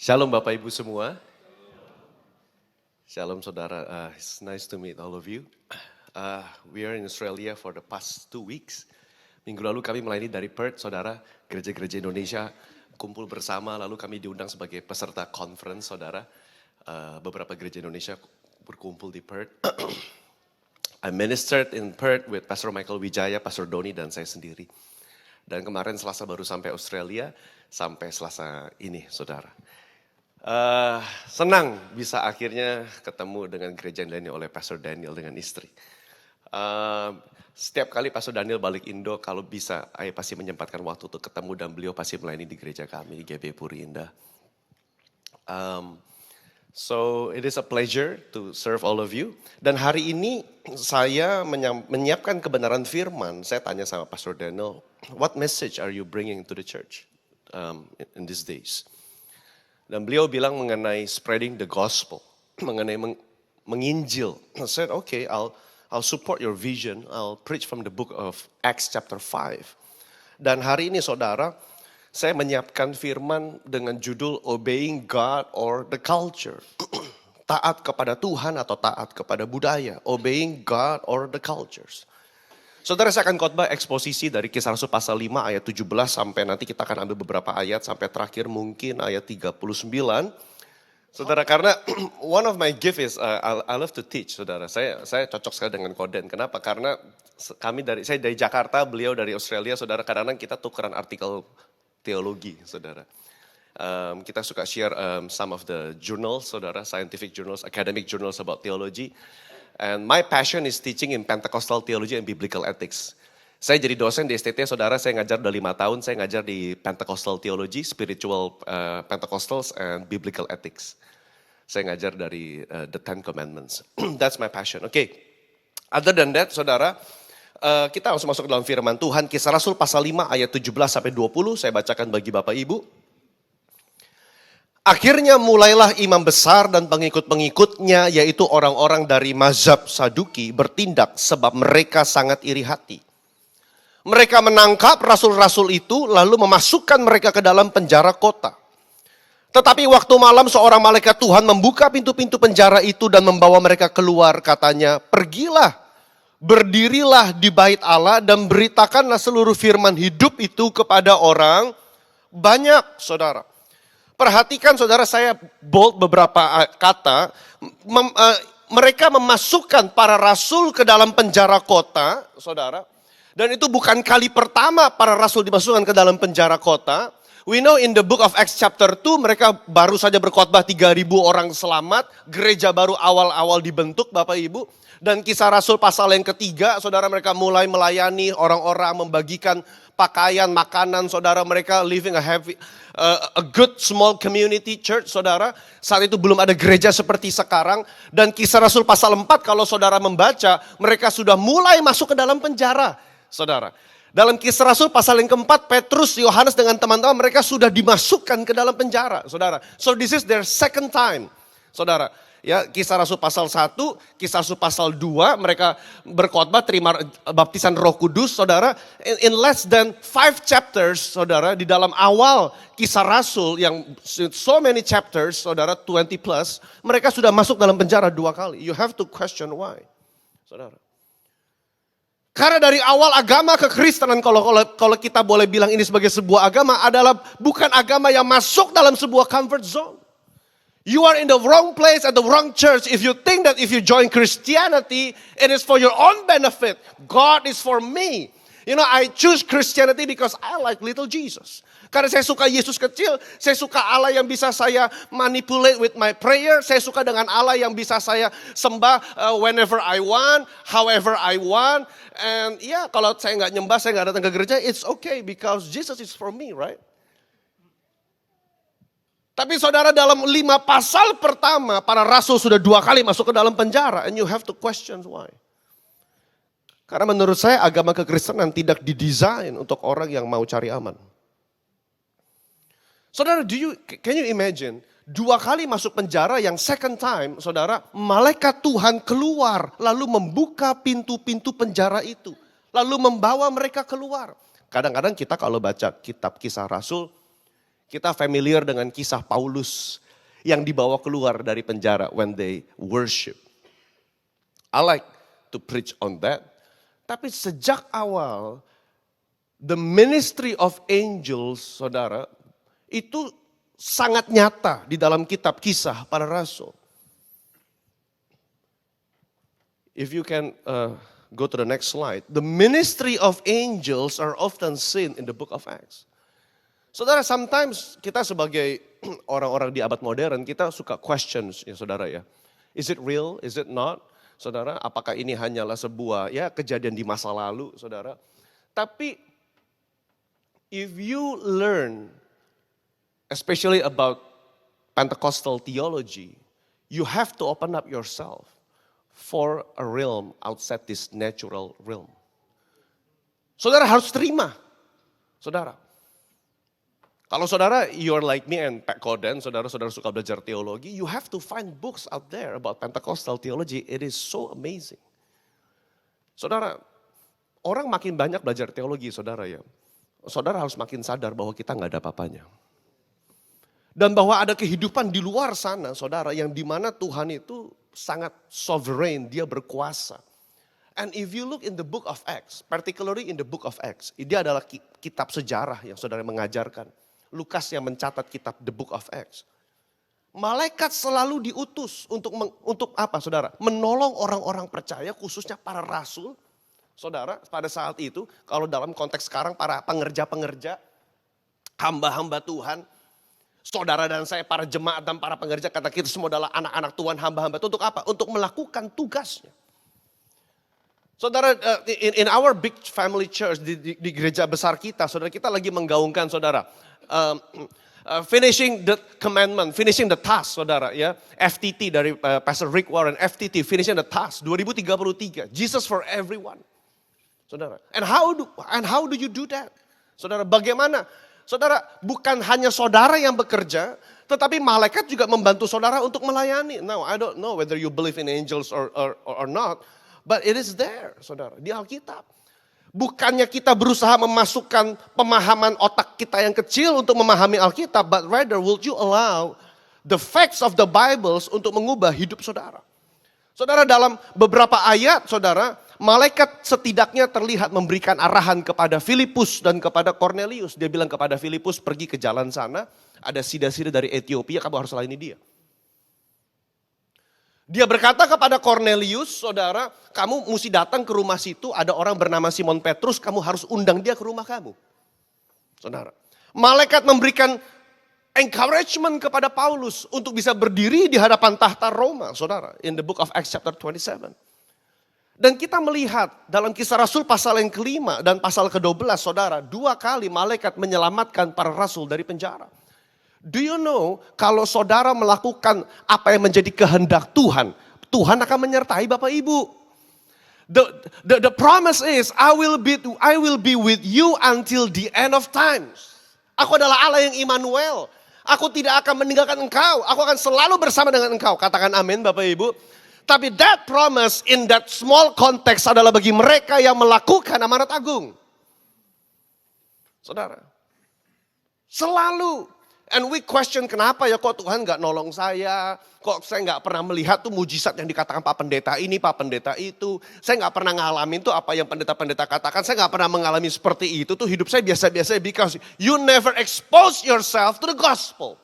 Shalom Bapak Ibu semua. Shalom saudara. It's nice to meet all of you. We are in Australia for the past 2 weeks. Minggu lalu kami melayani dari Perth, saudara. Gereja-gereja Indonesia kumpul bersama, lalu kami diundang sebagai peserta conference, saudara. Beberapa gereja Indonesia berkumpul di Perth. I ministered in Perth with Pastor Michael Wijaya, Pastor Doni, dan saya sendiri. Dan kemarin Selasa baru sampai Australia, sampai Selasa ini, saudara. Senang bisa akhirnya ketemu dengan gereja yang dilayani oleh Pastor Daniel dengan istri. Setiap kali Pastor Daniel balik Indo, kalau bisa, saya pasti menyempatkan waktu untuk ketemu dan beliau pasti melayani di gereja kami di GB Puri Indah. So it is a pleasure to serve all of you. Dan hari ini saya menyiapkan kebenaran firman. Saya tanya sama Pastor Daniel, what message are you bringing to the church in these days? Dan beliau bilang mengenai spreading the gospel, mengenai menginjil. I said, okay, I'll support your vision. I'll preach from the book of Acts chapter 5. Dan hari ini saudara, saya menyiapkan firman dengan judul Obeying God or the Culture. Taat kepada Tuhan atau taat kepada budaya. Obeying God or the cultures. Saudara, saya akan khotbah eksposisi dari Kisah Rasul pasal 5 ayat 17 sampai nanti kita akan ambil beberapa ayat sampai terakhir mungkin ayat 39. Saudara, karena one of my gift is I love to teach, saudara. Saya cocok sekali dengan Koden. Kenapa? Karena saya dari Jakarta, beliau dari Australia, saudara. Kadang-kadang kita tukeran artikel teologi, saudara. Kita suka share some of the journals, saudara, scientific journals, academic journals about theology. And my passion is teaching in Pentecostal theology and biblical ethics. Saya jadi dosen di STT, saudara, saya ngajar udah 5 tahun, saya ngajar di Pentecostal theology, spiritual Pentecostals, and biblical ethics. Saya ngajar dari the Ten Commandments. That's my passion. Okay. Other than that, saudara, kita langsung masuk ke dalam firman Tuhan. Kisah Rasul pasal 5 ayat 17 sampai 20, saya bacakan bagi Bapak Ibu. Akhirnya mulailah imam besar dan pengikut-pengikutnya, yaitu orang-orang dari mazhab Saduki, bertindak sebab mereka sangat iri hati. Mereka menangkap rasul-rasul itu lalu memasukkan mereka ke dalam penjara kota. Tetapi waktu malam seorang malaikat Tuhan membuka pintu-pintu penjara itu dan membawa mereka keluar, katanya, pergilah, berdirilah di bait Allah dan beritakanlah seluruh firman hidup itu kepada orang banyak, saudara. Perhatikan saudara, saya bold beberapa kata. Mereka memasukkan para rasul ke dalam penjara kota, saudara. Dan itu bukan kali pertama para rasul dimasukkan ke dalam penjara kota. We know in the book of Acts chapter 2, mereka baru saja berkhotbah 3.000 orang selamat. Gereja baru awal-awal dibentuk, Bapak Ibu. Dan Kisah Rasul pasal yang ketiga, saudara, mereka mulai melayani orang-orang, membagikan pakaian, makanan, saudara, mereka living a good small community church, saudara. Saat itu belum ada gereja seperti sekarang. Dan Kisah Rasul pasal 4, kalau saudara membaca, mereka sudah mulai masuk ke dalam penjara, saudara. Dalam Kisah Rasul pasal yang keempat, Petrus, Yohanes dengan teman-teman mereka sudah dimasukkan ke dalam penjara, saudara. So this is their second time, saudara. Ya, Kisah Rasul pasal 1, Kisah Rasul pasal 2, mereka berkhotbah terima baptisan Roh Kudus, saudara. In less than 5 chapters, saudara, di dalam awal Kisah Rasul yang so many chapters, saudara, 20 plus, mereka sudah masuk dalam penjara 2 kali. You have to question why, saudara. Karena dari awal agama kekristenan, kalau kita boleh bilang ini sebagai sebuah agama, adalah bukan agama yang masuk dalam sebuah comfort zone. You are in the wrong place at the wrong church if you think that if you join Christianity, it is for your own benefit. God is for me. You know, I choose Christianity because I like little Jesus. Karena saya suka Yesus kecil, saya suka Allah yang bisa saya manipulate with my prayer, saya suka dengan Allah yang bisa saya sembah whenever I want, however I want. And ya, kalau saya nggak nyembah, saya nggak datang ke gereja, it's okay because Jesus is for me, right? Tapi saudara, dalam 5 pasal pertama, para rasul sudah 2 kali masuk ke dalam penjara. And you have to question why. Karena menurut saya agama kekristenan tidak didesain untuk orang yang mau cari aman. Saudara, can you imagine? 2 kali masuk penjara, yang second time, saudara, malaikat Tuhan keluar. Lalu membuka pintu-pintu penjara itu. Lalu membawa mereka keluar. Kadang-kadang kita kalau baca kitab Kisah Rasul, Kita familiar dengan kisah Paulus yang dibawa keluar dari penjara when they worship. I like to preach on that. Tapi sejak awal, the ministry of angels, saudara, itu sangat nyata di dalam kitab Kisah Para Rasul. If you can go to the next slide. The ministry of angels are often seen in the book of Acts. Saudara, sometimes kita sebagai orang-orang di abad modern, kita suka questions ya saudara ya. Is it real? Is it not? Saudara, apakah ini hanyalah sebuah ya kejadian di masa lalu, saudara? Tapi if you learn especially about Pentecostal theology, you have to open up yourself for a realm outside this natural realm. Saudara harus terima, saudara. Kalau saudara, you're like me and Pak Koden, saudara-saudara suka belajar teologi, you have to find books out there about Pentecostal theology. It is so amazing. Saudara, orang makin banyak belajar teologi, saudara ya. Saudara harus makin sadar bahwa kita nggak ada apa-apanya. Dan bahwa ada kehidupan di luar sana, saudara, yang dimana Tuhan itu sangat sovereign, dia berkuasa. And if you look in the book of Acts, particularly in the book of Acts, dia adalah kitab sejarah yang saudara mengajarkan. Lukas yang mencatat kitab the book of Acts. Malaikat selalu diutus untuk apa saudara? Menolong orang-orang percaya khususnya para rasul. Saudara pada saat itu kalau dalam konteks sekarang para pengerja-pengerja, hamba-hamba Tuhan. Saudara dan saya para jemaat dan para pengerja kata kita semua adalah anak-anak Tuhan, hamba-hamba Tuhan. Untuk apa? Untuk melakukan tugasnya. Saudara, in our big family church, di gereja besar kita, saudara kita lagi menggaungkan saudara. Finishing the commandment, finishing the task, saudara ya. FTT dari Pastor Rick Warren, FTT, finishing the task 2033, Jesus for everyone. Saudara, and how do you do that? Saudara, bagaimana? Saudara, bukan hanya saudara yang bekerja, tetapi malaikat juga membantu saudara untuk melayani. Now, I don't know whether you believe in angels or not, but it is there, saudara, di Alkitab. Bukannya kita berusaha memasukkan pemahaman otak kita yang kecil untuk memahami Alkitab, but rather would you allow the facts of the Bibles untuk mengubah hidup saudara. Saudara, dalam beberapa ayat, saudara, malaikat setidaknya terlihat memberikan arahan kepada Filipus dan kepada Cornelius. Dia bilang kepada Filipus, pergi ke jalan sana, ada sida-sida dari Ethiopia, kamu harus layani dia. Dia berkata kepada Cornelius, saudara, kamu mesti datang ke rumah situ, ada orang bernama Simon Petrus, kamu harus undang dia ke rumah kamu. Saudara, malaikat memberikan encouragement kepada Paulus untuk bisa berdiri di hadapan tahta Roma, saudara, in the book of Acts chapter 27. Dan kita melihat dalam Kisah Rasul pasal yang ke-5 dan pasal ke-12, saudara, 2 kali malaikat menyelamatkan para rasul dari penjara. Do you know kalau saudara melakukan apa yang menjadi kehendak Tuhan, Tuhan akan menyertai Bapak Ibu. The promise is I will be with you until the end of times. Aku adalah Allah yang Immanuel. Aku tidak akan meninggalkan engkau. Aku akan selalu bersama dengan engkau. Katakan amin Bapak Ibu. Tapi that promise in that small context adalah bagi mereka yang melakukan amanat agung. Saudara, selalu. And we question kenapa ya kok Tuhan gak nolong saya. Kok saya gak pernah melihat tuh mujizat yang dikatakan Pak Pendeta ini, Pak Pendeta itu. Saya gak pernah ngalamin tuh apa yang pendeta-pendeta katakan. Saya gak pernah mengalami seperti itu tuh hidup saya biasa-biasa. Because you never expose yourself to the gospel.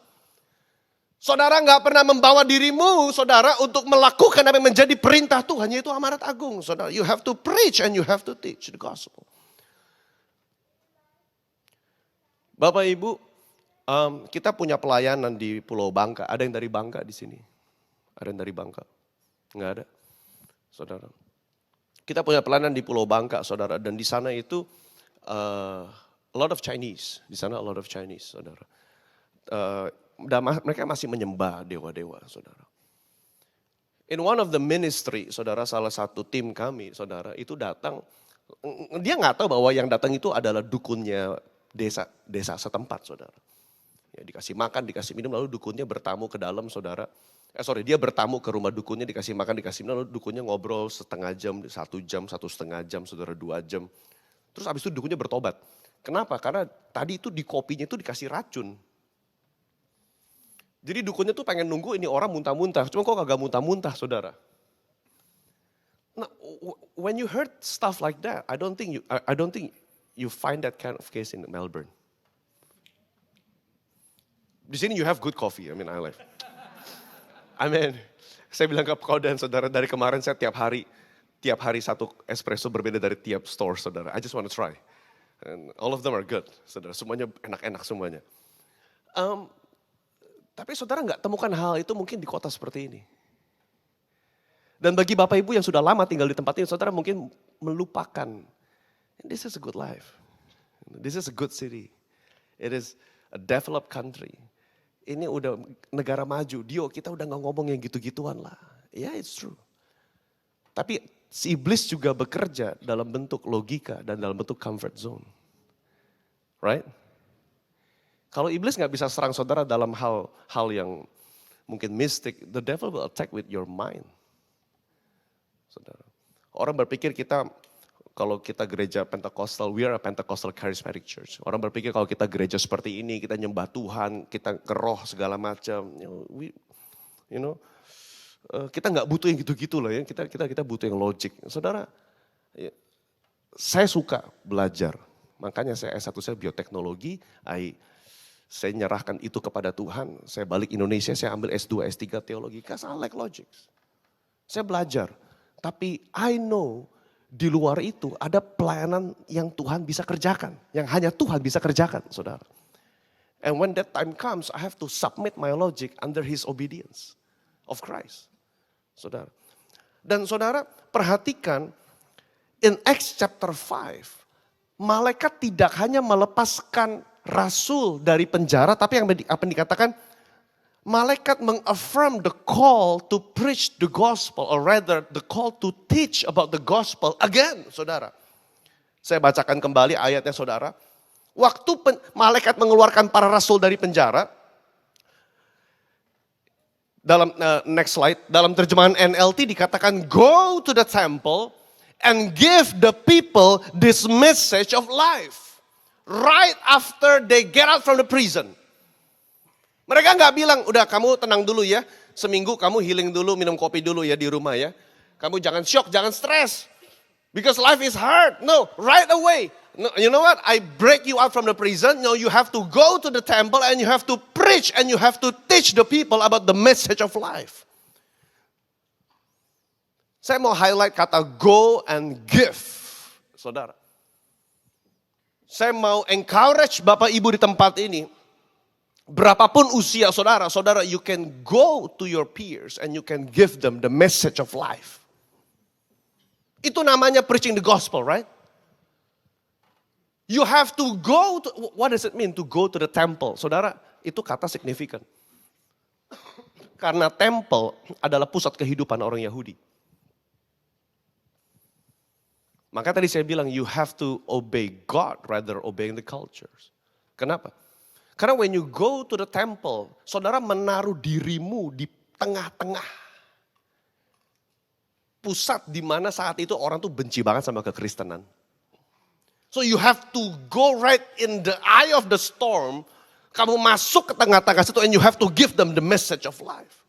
Saudara gak pernah membawa dirimu, saudara, untuk melakukan apa yang menjadi perintah Tuhan. Yaitu amanat agung. Saudara, you have to preach and you have to teach the gospel. Bapak Ibu, kita punya pelayanan di Pulau Bangka. Ada yang dari Bangka di sini? Ada yang dari Bangka? Enggak ada, saudara. Kita punya pelayanan di Pulau Bangka, saudara. Dan di sana itu a lot of Chinese. Di sana a lot of Chinese, saudara. Mereka masih menyembah dewa-dewa, saudara. In one of the ministry, saudara, salah satu tim kami, saudara, itu datang. Dia nggak tahu bahwa yang datang itu adalah dukunnya desa setempat, saudara. Ya, dikasih makan, dikasih minum, lalu dukunnya bertamu ke dalam, saudara. Dia bertamu ke rumah dukunnya, dikasih makan, dikasih minum, lalu dukunnya ngobrol setengah jam, 1 jam, 1,5 jam, saudara, 2 jam. Terus habis itu dukunnya bertobat. Kenapa? Karena tadi itu di kopinya itu dikasih racun. Jadi dukunnya tuh pengen nunggu ini orang muntah-muntah, cuma kok kagak muntah-muntah saudara. Nah, when you heard stuff like that, I don't think you find that kind of case in Melbourne. Di sini you have good coffee, I like. Saya bilang ke kau dan saudara dari kemarin saya tiap hari satu espresso berbeda dari tiap store saudara. I just want to try. And all of them are good, saudara. Semuanya enak-enak semuanya. Tapi saudara nggak temukan hal itu mungkin di kota seperti ini. Dan bagi Bapak Ibu yang sudah lama tinggal di tempat ini, saudara mungkin melupakan. This is a good life. This is a good city. It is a developed country. Ini udah negara maju. Kita udah nggak ngomong yang gitu-gituan lah. Yeah, it's true. Tapi si iblis juga bekerja dalam bentuk logika dan dalam bentuk comfort zone. Right? Kalau iblis nggak bisa serang saudara dalam hal yang mungkin mistik, the devil will attack with your mind. Saudara. Orang berpikir kalau kita gereja Pentecostal, we are a Pentecostal charismatic church. Orang berpikir kalau kita gereja seperti ini, kita nyembah Tuhan, kita ke roh segala macam. Kita nggak butuh yang gitu-gitu loh ya. Kita butuh yang logik. Saudara, saya suka belajar. Makanya saya S1 saya bioteknologi. Saya nyerahkan itu kepada Tuhan. Saya balik Indonesia, saya ambil S2, S3 teologi. Because I like logics. Saya belajar. Tapi I know di luar itu ada pelayanan yang Tuhan bisa kerjakan. Yang hanya Tuhan bisa kerjakan, saudara. And when that time comes, I have to submit my logic under His obedience of Christ. Saudara. Dan saudara perhatikan, in Acts chapter 5, malaikat tidak hanya melepaskan rasul dari penjara, tapi apa yang dikatakan, malaikat mengaffirm the call to preach the gospel, or rather the call to teach about the gospel again, saudara. Saya bacakan kembali ayatnya saudara. Waktu malaikat mengeluarkan para rasul dari penjara, dalam next slide, dalam terjemahan NLT dikatakan, go to the temple and give the people this message of life. Right after they get out from the prison. Mereka nggak bilang, udah kamu tenang dulu ya, seminggu kamu healing dulu, minum kopi dulu ya di rumah ya. Kamu jangan shock, jangan stres. Because life is hard. No, right away. No, you know what? I break you out from the prison. No, you have to go to the temple and you have to preach and you have to teach the people about the message of life. Saya mau highlight kata go and give. Saudara. Saya mau encourage Bapak Ibu di tempat ini. Berapapun usia saudara, you can go to your peers and you can give them the message of life. Itu namanya preaching the gospel, right? You have to go to, what does it mean to go to the temple? Saudara, itu kata signifikan. Karena temple adalah pusat kehidupan orang Yahudi. Maka tadi saya bilang you have to obey God rather obeying the cultures. Kenapa? Karena when you go to the temple, saudara menaruh dirimu di tengah-tengah pusat di mana saat itu orang tuh benci banget sama kekristenan. So you have to go right in the eye of the storm. Kamu masuk ke tengah-tengah situ and you have to give them the message of life.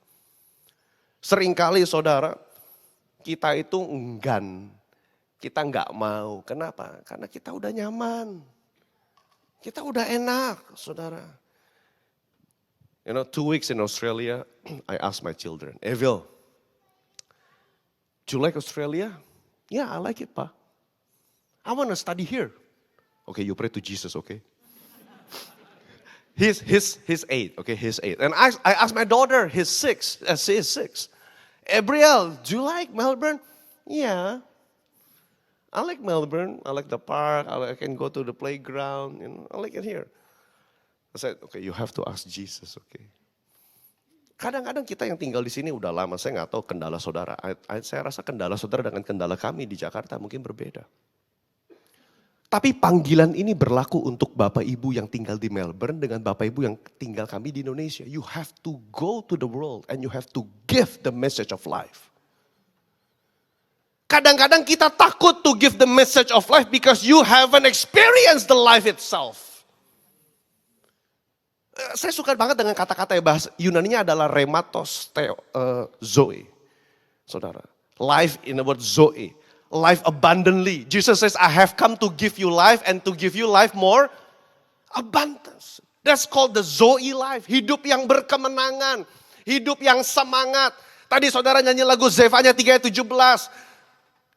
Seringkali saudara, kita itu enggan. Kita nggak mau. Kenapa? Karena kita udah nyaman. Kita udah enak, saudara. 2 weeks in Australia, I asked my children, Evil, do you like Australia? Yeah, I like it, Pa. I want to study here. Okay, you pray to Jesus, okay? He's 8, okay, he's 8. And I asked my daughter, she is 6. Gabriel, do you like Melbourne? Yeah. I like Melbourne, I like the park, I can go to the playground, I like it here. I said, okay, you have to ask Jesus, okay. Kadang-kadang kita yang tinggal di sini udah lama, saya nggak tahu kendala saudara. Saya rasa kendala saudara dengan kendala kami di Jakarta mungkin berbeda. Tapi panggilan ini berlaku untuk Bapak Ibu yang tinggal di Melbourne dengan Bapak Ibu yang tinggal kami di Indonesia. You have to go to the world and you have to give the message of life. Kadang-kadang kita takut to give the message of life because you haven't experienced the life itself. Saya suka banget dengan kata-kata yang bahasa Yunaninya adalah rematos zoe. Saudara, life in the word zoe. Life abundantly. Jesus says, I have come to give you life and to give you life more abundance. That's called the Zoe life. Hidup yang berkemenangan. Hidup yang semangat. Tadi saudara nyanyi lagu Zefanya 3 ayat 17.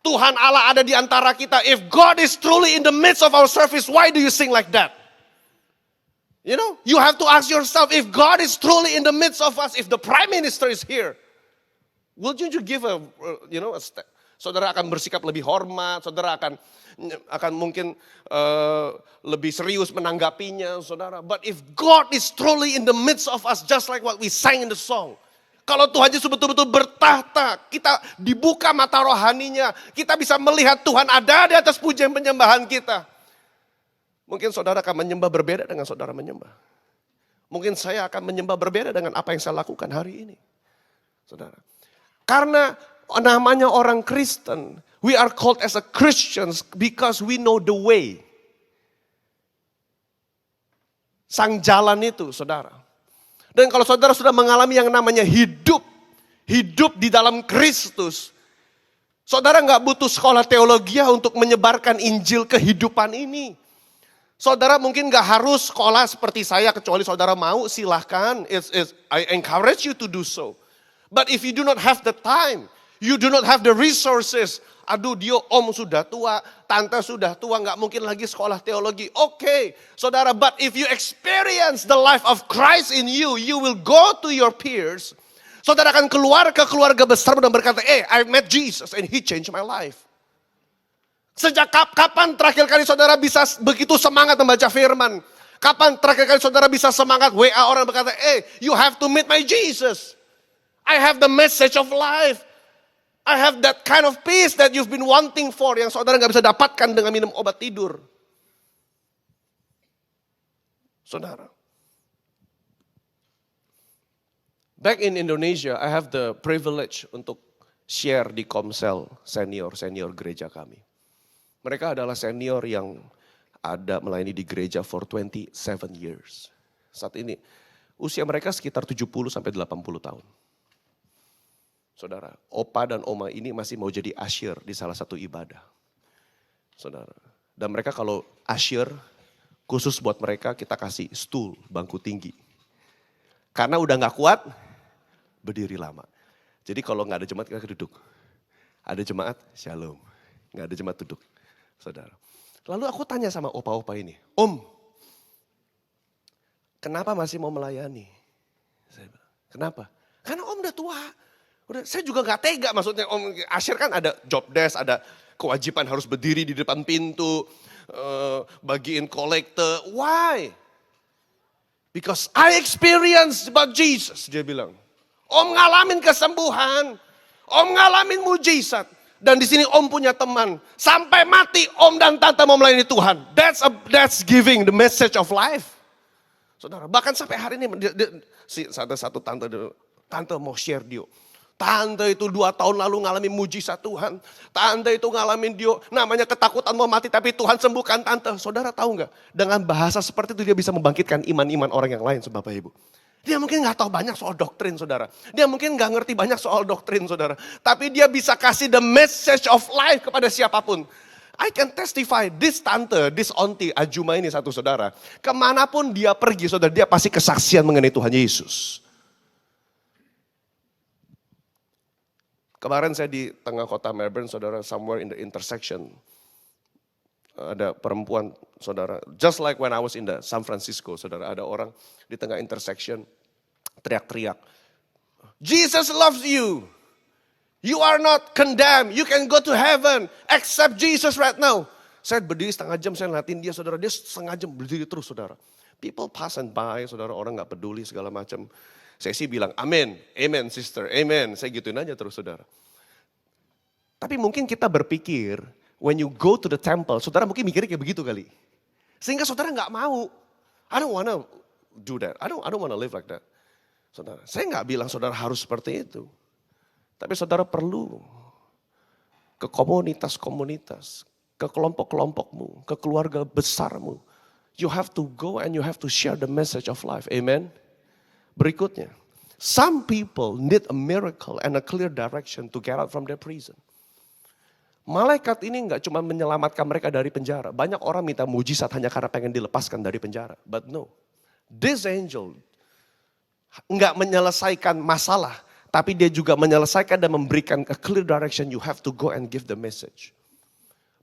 Tuhan Allah ada di antara kita. If God is truly in the midst of our service, why do you sing like that? You know, you have to ask yourself, if God is truly in the midst of us, if the Prime Minister is here, will you give a step? Saudara akan bersikap lebih hormat, saudara akan mungkin lebih serius menanggapinya, saudara. But if God is truly in the midst of us, just like what we sang in the song. Kalau Tuhan Yesus betul-betul bertahta, kita dibuka mata rohaninya, kita bisa melihat Tuhan ada di atas pujian penyembahan kita. Mungkin saudara akan menyembah berbeda dengan saudara menyembah. Mungkin saya akan menyembah berbeda dengan apa yang saya lakukan hari ini. Saudara. Karena namanya orang Kristen, we are called as a Christians because we know the way. Sang jalan itu, saudara. Dan kalau saudara sudah mengalami yang namanya hidup di dalam Kristus, saudara nggak butuh sekolah teologi untuk menyebarkan Injil kehidupan ini. Saudara mungkin nggak harus sekolah seperti saya, kecuali saudara mau, silahkan. I encourage you to do so. But if you do not have the time, you do not have the resources. Aduh, dia om sudah tua, tante sudah tua, nggak mungkin lagi sekolah teologi. Oke, saudara, but if you experience the life of Christ in you, you will go to your peers. Saudara akan keluar ke keluarga besar dan berkata, I met Jesus and he changed my life. Sejak kapan terakhir kali saudara bisa begitu semangat membaca firman? Kapan terakhir kali saudara bisa semangat WA orang berkata, you have to meet my Jesus. I have the message of life. I have that kind of peace that you've been wanting for, yang saudara gak bisa dapatkan dengan minum obat tidur. Saudara. Back in Indonesia, I have the privilege untuk share di Komsel senior gereja kami. Mereka adalah senior yang ada melayani di gereja for 27 years. Saat ini usia mereka sekitar 70 sampai 80 tahun. Saudara, opa dan oma ini masih mau jadi asyir di salah satu ibadah. Saudara, dan mereka kalau asyir, khusus buat mereka kita kasih stool, bangku tinggi. Karena udah gak kuat, berdiri lama. Jadi kalau gak ada jemaat kita duduk. Ada jemaat, shalom. Gak ada jemaat duduk. Saudara. Lalu aku tanya sama opa-opa ini, Om, kenapa masih mau melayani? Saya bilang, kenapa? Karena Om udah tua. Saya juga gak tega, maksudnya Om asyir kan ada job desk, ada kewajiban harus berdiri di depan pintu, bagiin kolekte. Why? Because I experienced about Jesus, dia bilang. Om ngalamin kesembuhan, Om ngalamin mujizat. Dan di sini Om punya teman. Sampai mati Om dan Tante mau melayani Tuhan. That's giving the message of life. Saudara, bahkan sampai hari ini satu tante mau share dia. Tante itu 2 tahun lalu ngalamin mujizat Tuhan. Tante itu ngalamin dia namanya ketakutan mau mati tapi Tuhan sembuhkan tante. Saudara tahu nggak? Dengan bahasa seperti itu dia bisa membangkitkan iman-iman orang yang lain, Bapak Ibu. Dia mungkin gak tahu banyak soal doktrin, saudara. Dia mungkin gak ngerti banyak soal doktrin, saudara. Tapi dia bisa kasih the message of life kepada siapapun. I can testify, this auntie Ajuma ini satu saudara. Kemanapun dia pergi, saudara, dia pasti kesaksian mengenai Tuhan Yesus. Kemarin saya di tengah kota Melbourne, saudara, somewhere in the intersection. Ada perempuan, saudara, just like when I was in the San Francisco, saudara, ada orang di tengah intersection teriak-teriak, Jesus loves you, you are not condemned, you can go to heaven, accept Jesus right now. Saya berdiri setengah jam, saya ngeliatin dia, saudara, dia setengah jam berdiri terus, saudara. People pass and by, saudara, orang gak peduli segala macam. Saya sih bilang, amen, amen sister, amen, saya gituin aja terus, saudara. Tapi mungkin kita berpikir, when you go to the temple, saudara mungkin mikirnya kayak begitu kali. Sehingga saudara gak mau. I don't wanna do that. I don't wanna live like that. Saudara, saya gak bilang saudara harus seperti itu. Tapi saudara perlu ke komunitas-komunitas, ke kelompok-kelompokmu, ke keluarga besarmu. You have to go and you have to share the message of life. Amen. Berikutnya, some people need a miracle and a clear direction to get out from their prison. Malaikat ini nggak cuma menyelamatkan mereka dari penjara. Banyak orang minta mujizat hanya karena pengen dilepaskan dari penjara. But no, this angel nggak menyelesaikan masalah, tapi dia juga menyelesaikan dan memberikan a clear direction. You have to go and give the message.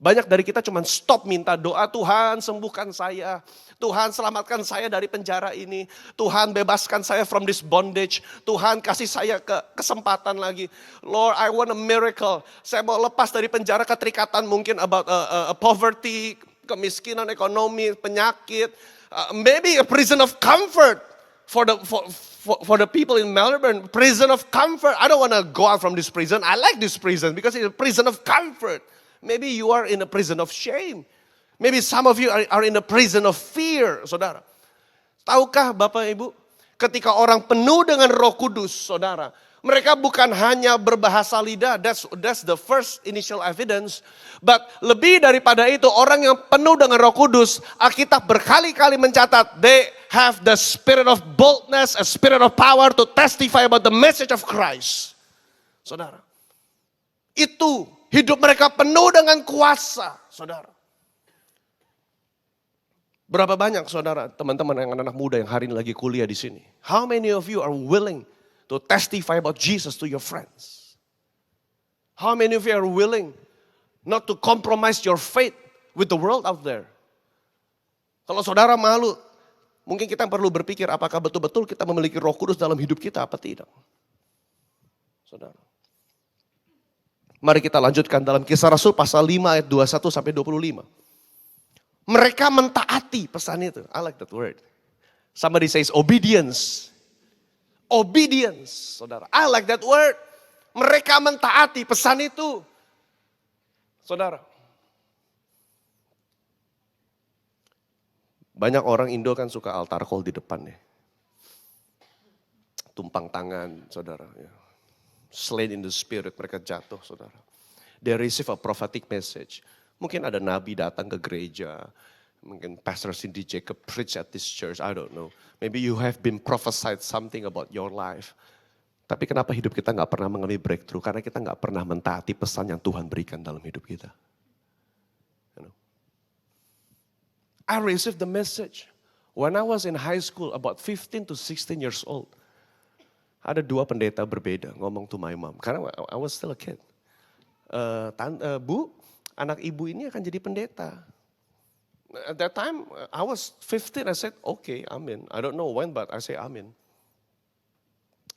Banyak dari kita cuma stop minta doa, Tuhan sembuhkan saya, Tuhan selamatkan saya dari penjara ini, Tuhan bebaskan saya from this bondage, Tuhan kasih saya kesempatan lagi. Lord, I want a miracle. Saya mau lepas dari penjara keterikatan mungkin about poverty, kemiskinan ekonomi, penyakit, maybe a prison of comfort for the people in Melbourne, prison of comfort. I don't want to go out from this prison. I like this prison because it's a prison of comfort. Maybe you are in a prison of shame. Maybe some of you are in a prison of fear, saudara. Tahukah Bapak Ibu, ketika orang penuh dengan Roh Kudus, saudara, mereka bukan hanya berbahasa lidah, that's the first initial evidence. But lebih daripada itu, orang yang penuh dengan Roh Kudus, Alkitab berkali-kali mencatat, they have the spirit of boldness, a spirit of power to testify about the message of Christ. Saudara, itu hidup mereka penuh dengan kuasa, saudara. Berapa banyak saudara, teman-teman yang anak-anak muda yang hari ini lagi kuliah di sini. How many of you are willing to testify about Jesus to your friends? How many of you are willing not to compromise your faith with the world out there? Kalau saudara malu, mungkin kita perlu berpikir apakah betul-betul kita memiliki Roh Kudus dalam hidup kita apa tidak. Saudara. Mari kita lanjutkan dalam Kisah Rasul pasal 5 ayat 21 sampai 25. Mereka mentaati pesan itu. I like that word. Somebody says obedience. Obedience, saudara. I like that word. Mereka mentaati pesan itu. Saudara. Banyak orang Indo kan suka altar call di depan ya. Tumpang tangan, saudara. Ya. Slain in the spirit, mereka jatuh, saudara. They receive a prophetic message. Mungkin ada nabi datang ke gereja. Mungkin Pastor Cindy Jacob preach at this church, I don't know. Maybe you have been prophesied something about your life. Tapi kenapa hidup kita gak pernah mengalami breakthrough? Karena kita gak pernah mentaati pesan yang Tuhan berikan dalam hidup kita. You know? I received the message. When I was in high school, about 15 to 16 years old. Ada dua pendeta berbeda ngomong to my mom. Karena I was still a kid. Bu, anak ibu ini akan jadi pendeta. At that time, I was 15. I said, okay, amen. I don't know when, but I say amen.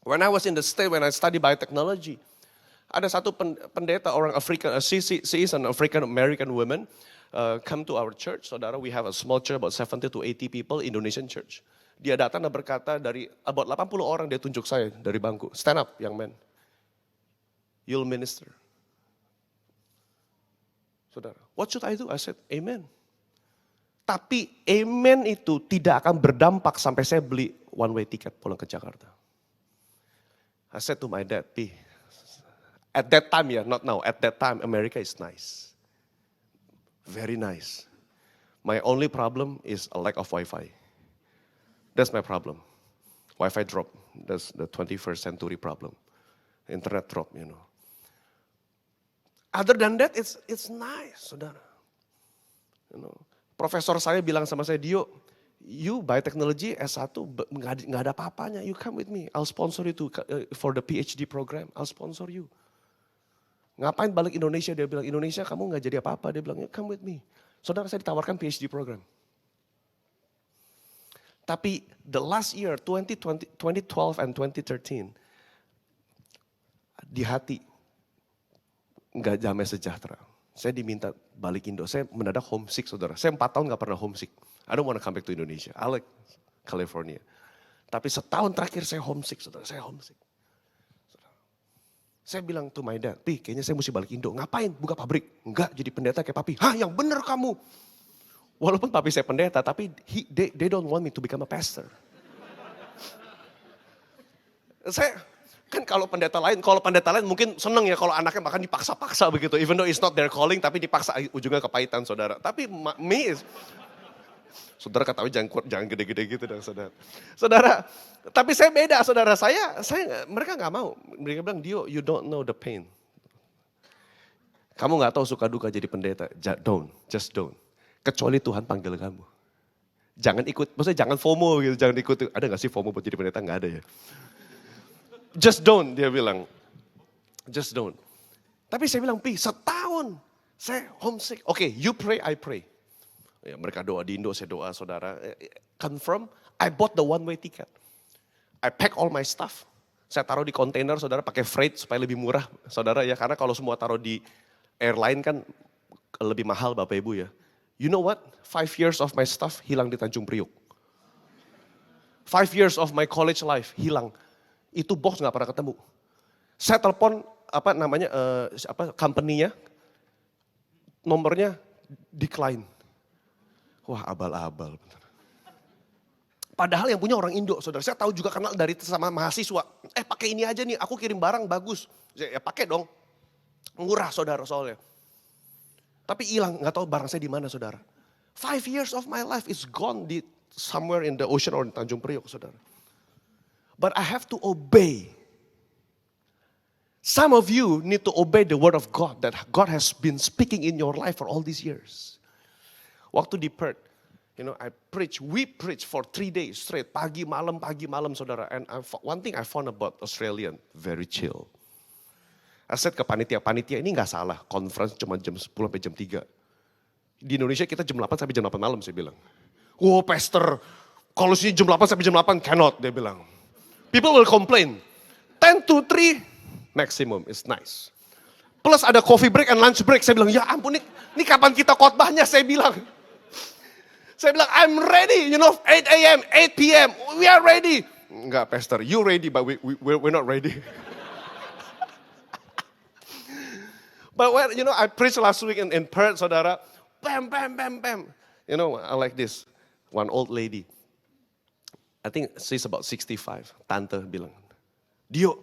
When I was in the States, when I studied biotechnology, ada satu pendeta orang Afrika, she is an African American woman, come to our church. Saudara, we have a small church, about 70 to 80 people, Indonesian church. Dia datang dan berkata dari about 80 orang dia tunjuk saya dari bangku. Stand up young man. You'll minister. Saudara, what should I do? I said, amen. Tapi amen itu tidak akan berdampak sampai saya beli one way ticket pulang ke Jakarta. I said to my dad, P, at that time ya, not now, at that time America is nice. Very nice. My only problem is a lack of Wi-Fi. That's my problem. Wi-Fi drop. That's the 21st century problem. Internet drop, you know. Other than that, it's nice, saudara. You know, profesor saya bilang sama saya, Dio, you biotechnology S1 nggak ada apa-apanya. You come with me, I'll sponsor you for the PhD program. I'll sponsor you. Ngapain balik Indonesia? Dia bilang, Indonesia kamu nggak jadi apa-apa. Dia bilang, come with me. Saudara, saya ditawarkan PhD program. Tapi the last year, 2012 and 2013, di hati nggak damai sejahtera. Saya diminta balik Indo. Saya mendadak homesick, saudara. Saya 4 tahun nggak pernah homesick. I don't want to come back to Indonesia. I like California. Tapi setahun terakhir saya homesick, saudara. Saya homesick. Saudara. Saya bilang to my dad, Pi, kayaknya saya mesti balik Indo. Ngapain? Buka pabrik. Enggak, jadi pendeta kayak papi. Hah, yang bener kamu. Walaupun papi saya pendeta, tapi they don't want me to become a pastor. Saya kan kalau pendeta lain mungkin seneng ya kalau anaknya bahkan dipaksa-paksa begitu. Even though it's not their calling, tapi dipaksa ujungnya kepahitan, saudara. Tapi me is, Saudara ketahui jangan gede-gede gitu dong saudara. Saudara, tapi saya beda saudara, mereka nggak mau. Mereka bilang, Dio, you don't know the pain. Kamu nggak tahu suka duka jadi pendeta. Just don't. Kecuali Tuhan panggil kamu. Jangan ikut, maksudnya jangan FOMO gitu, jangan ikut. Ada gak sih FOMO buat jadi pendeta? Nggak ada ya. Just don't, dia bilang. Just don't. Tapi saya bilang, setahun saya homesick. Oke, you pray, I pray. Ya, mereka doa di Indo, saya doa saudara. Confirm, I bought the one way ticket. I pack all my stuff. Saya taruh di kontainer saudara, pakai freight supaya lebih murah saudara ya. Karena kalau semua taruh di airline kan lebih mahal Bapak Ibu ya. You know what? 5 years of my stuff hilang di Tanjung Priok. 5 years of my college life hilang. Itu box gak pernah ketemu. Saya telepon company-nya, nomornya decline. Wah abal-abal. Padahal yang punya orang Indo, saudara. Saya tahu juga kenal dari sama mahasiswa. Pakai ini aja nih, aku kirim barang bagus. Ya pakai dong. Murah saudara soalnya. Tapi hilang, nggak tahu barang saya di mana saudara. 5 years of my life is gone di somewhere in the ocean or in Tanjung Priok saudara. But I have to obey. Some of you need to obey the word of God that God has been speaking in your life for all these years. Waktu di Perth, we preach for 3 days straight, pagi malam saudara. And one thing I found about Australian, very chill. I said ke panitia ini gak salah, conference cuma jam 10 sampai jam 3. Di Indonesia kita jam 8 sampai jam 8 malam saya bilang. Wow pastor, kalau sini jam 8 sampai jam 8 cannot, dia bilang. People will complain. 10 to 3 maximum is nice. Plus ada coffee break and lunch break. Saya bilang, ya ampun ini kapan kita khotbahnya saya bilang. Saya bilang, I'm ready, 8 a.m., 8 p.m., we are ready. Enggak pastor, you ready but we're not ready. But when, I preached last week in Perth, saudara. Bam, bam, bam, bam. I like this. One old lady. I think she's about 65. Tante bilang, Dio,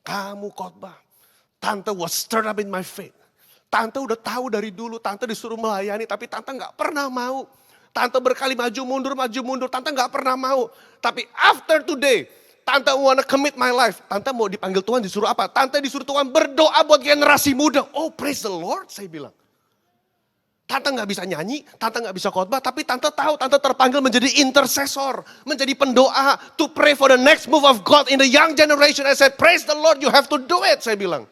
kamu khotbah. Tante was stirred up in my faith. Tante udah tahu dari dulu, tante disuruh melayani, tapi tante gak pernah mau. Tante berkali maju mundur, tante gak pernah mau. Tapi after today, tante wanna commit my life. Tante mau dipanggil Tuhan disuruh apa? Tante disuruh Tuhan berdoa buat generasi muda. Oh praise the Lord, saya bilang. Tante gak bisa nyanyi, tante gak bisa khotbah, tapi tante tahu tante terpanggil menjadi intercessor, menjadi pendoa, to pray for the next move of God in the young generation. I said, praise the Lord, you have to do it, saya bilang.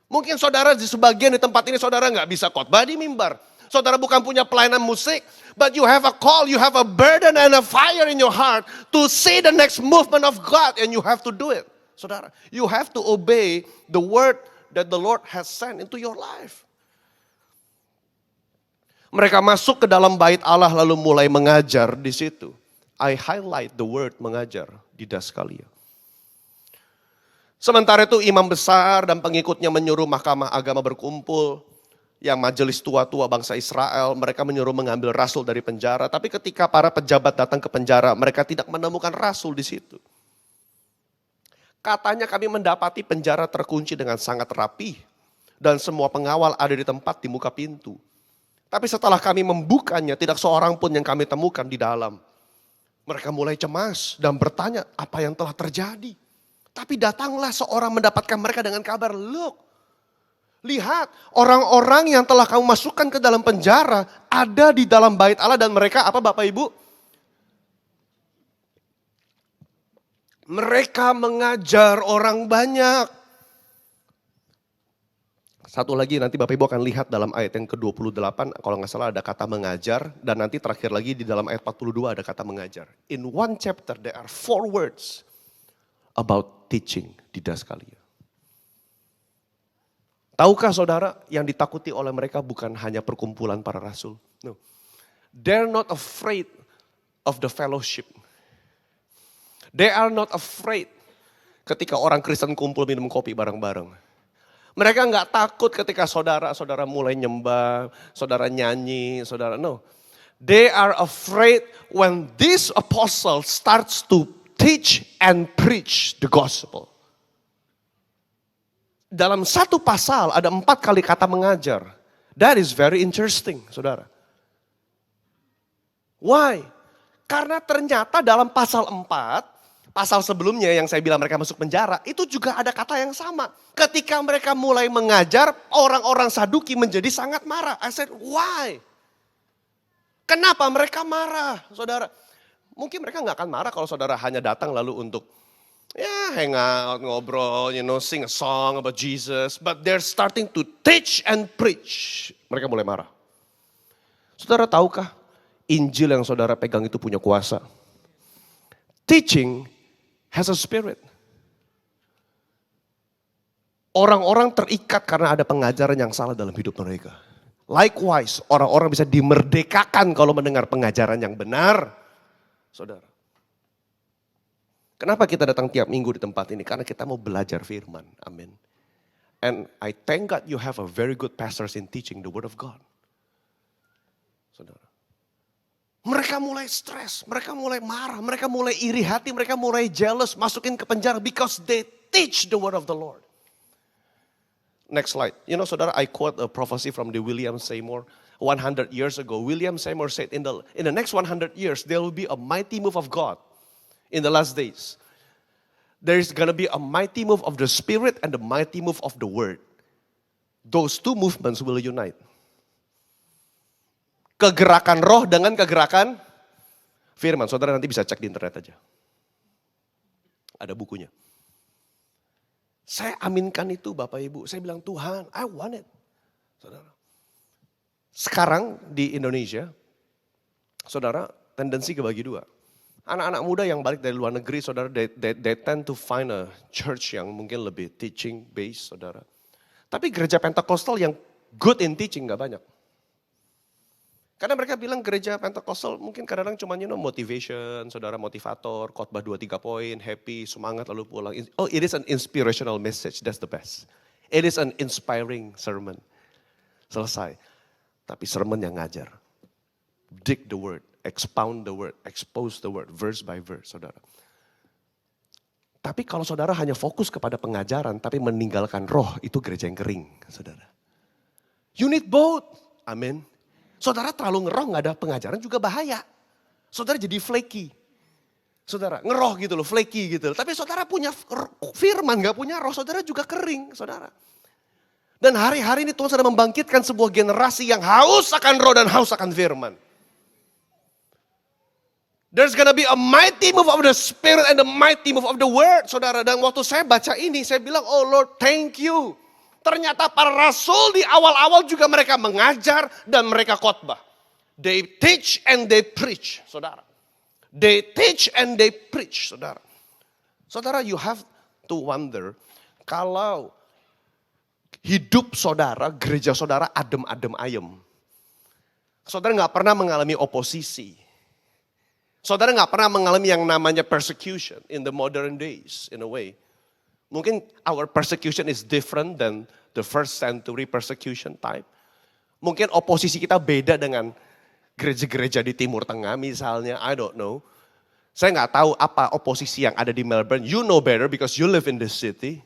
Mungkin saudara di sebagian di tempat ini saudara gak bisa khotbah di mimbar. Saudara bukan punya pelayanan musik, but you have a call, you have a burden and a fire in your heart to see the next movement of God and you have to do it. Saudara, you have to obey the word that the Lord has sent into your life. Mereka masuk ke dalam bait Allah lalu mulai mengajar di situ. I highlight the word mengajar di das kalian. Sementara itu imam besar dan pengikutnya menyuruh mahkamah agama berkumpul. Yang majelis tua-tua bangsa Israel, mereka menyuruh mengambil rasul dari penjara. Tapi ketika para pejabat datang ke penjara, mereka tidak menemukan rasul di situ. Katanya kami mendapati penjara terkunci dengan sangat rapi. Dan semua pengawal ada di tempat di muka pintu. Tapi setelah kami membukanya, tidak seorang pun yang kami temukan di dalam. Mereka mulai cemas dan bertanya apa yang telah terjadi. Tapi datanglah seorang mendapatkan mereka dengan kabar, look. Lihat, orang-orang yang telah kamu masukkan ke dalam penjara ada di dalam bait Allah dan mereka apa Bapak Ibu? Mereka mengajar orang banyak. Satu lagi nanti Bapak Ibu akan lihat dalam ayat yang ke-28, kalau nggak salah ada kata mengajar. Dan nanti terakhir lagi di dalam ayat 42 ada kata mengajar. In one chapter there are 4 words about teaching di das kalian. Tahukah saudara yang ditakuti oleh mereka bukan hanya perkumpulan para rasul. No. They're not afraid of the fellowship. They are not afraid ketika orang Kristen kumpul minum kopi bareng-bareng. Mereka nggak takut ketika saudara-saudara mulai nyembah, saudara nyanyi, saudara no. They are afraid when this apostle starts to teach and preach the gospel. Dalam satu pasal ada 4 kali kata mengajar. That is very interesting, saudara. Why? Karena ternyata dalam pasal 4, pasal sebelumnya yang saya bilang mereka masuk penjara, itu juga ada kata yang sama. Ketika mereka mulai mengajar, orang-orang Saduki menjadi sangat marah. I said, why? Kenapa mereka marah, saudara? Mungkin mereka nggak akan marah kalau saudara hanya datang lalu untuk hang out, ngobrol, sing a song about Jesus. But they're starting to teach and preach. Mereka mulai marah. Saudara tahukah Injil yang saudara pegang itu punya kuasa? Teaching has a spirit. Orang-orang terikat karena ada pengajaran yang salah dalam hidup mereka. Likewise, orang-orang bisa dimerdekakan kalau mendengar pengajaran yang benar. Saudara. Kenapa kita datang tiap minggu di tempat ini? Karena kita mau belajar firman. Amin. And I thank God you have a very good pastors in teaching the word of God. Saudara. Mereka mulai stres, mereka mulai marah, mereka mulai iri hati, mereka mulai jealous, masukin ke penjara because they teach the word of the Lord. Next slide. Saudara, I quote a prophecy from the William Seymour. 100 years ago, William Seymour said, in the next 100 years, there will be a mighty move of God in the last days. There is going to be a mighty move of the Spirit and the mighty move of the Word. Those two movements will unite. Kegerakan roh dengan kegerakan firman. Saudara nanti bisa cek di internet aja. Ada bukunya. Saya aminkan itu Bapak Ibu. Saya bilang Tuhan, I want it. Saudara. Sekarang di Indonesia, saudara, tendensi kebagi dua. Anak-anak muda yang balik dari luar negeri, saudara, they tend to find a church yang mungkin lebih teaching based, saudara. Tapi gereja Pentakostal yang good in teaching gak banyak. Karena mereka bilang gereja Pentakostal mungkin kadang-kadang cuma motivation, saudara, motivator, khotbah 2-3 poin, happy, semangat lalu pulang. Oh, it is an inspirational message, that's the best. It is an inspiring sermon. Selesai. Tapi sermon yang ngajar. Dig the word, expound the word, expose the word, verse by verse, saudara. Tapi kalau saudara hanya fokus kepada pengajaran, tapi meninggalkan roh, itu gereja yang kering, saudara. You need both, amin. Saudara terlalu ngeroh, gak ada pengajaran juga bahaya. Saudara jadi flaky. Saudara, ngeroh gitu loh, flaky gitu loh. Tapi saudara punya firman, gak punya roh, saudara juga kering, saudara. Dan hari-hari ini Tuhan sedang membangkitkan sebuah generasi yang haus akan roh dan haus akan firman. There's gonna be a mighty move of the Spirit and the mighty move of the Word, saudara. Dan waktu saya baca ini, saya bilang, oh Lord, thank you. Ternyata para rasul di awal-awal juga mereka mengajar dan mereka khotbah. They teach and they preach, saudara. They teach and they preach, saudara. Saudara, you have to wonder, kalau hidup saudara, gereja saudara adem-adem ayem. Saudara gak pernah mengalami oposisi. Saudara gak pernah mengalami yang namanya persecution in the modern days, in a way. Mungkin our persecution is different than the first century persecution type. Mungkin oposisi kita beda dengan gereja-gereja di Timur Tengah misalnya, I don't know. Saya gak tahu apa oposisi yang ada di Melbourne. You know better because you live in this city.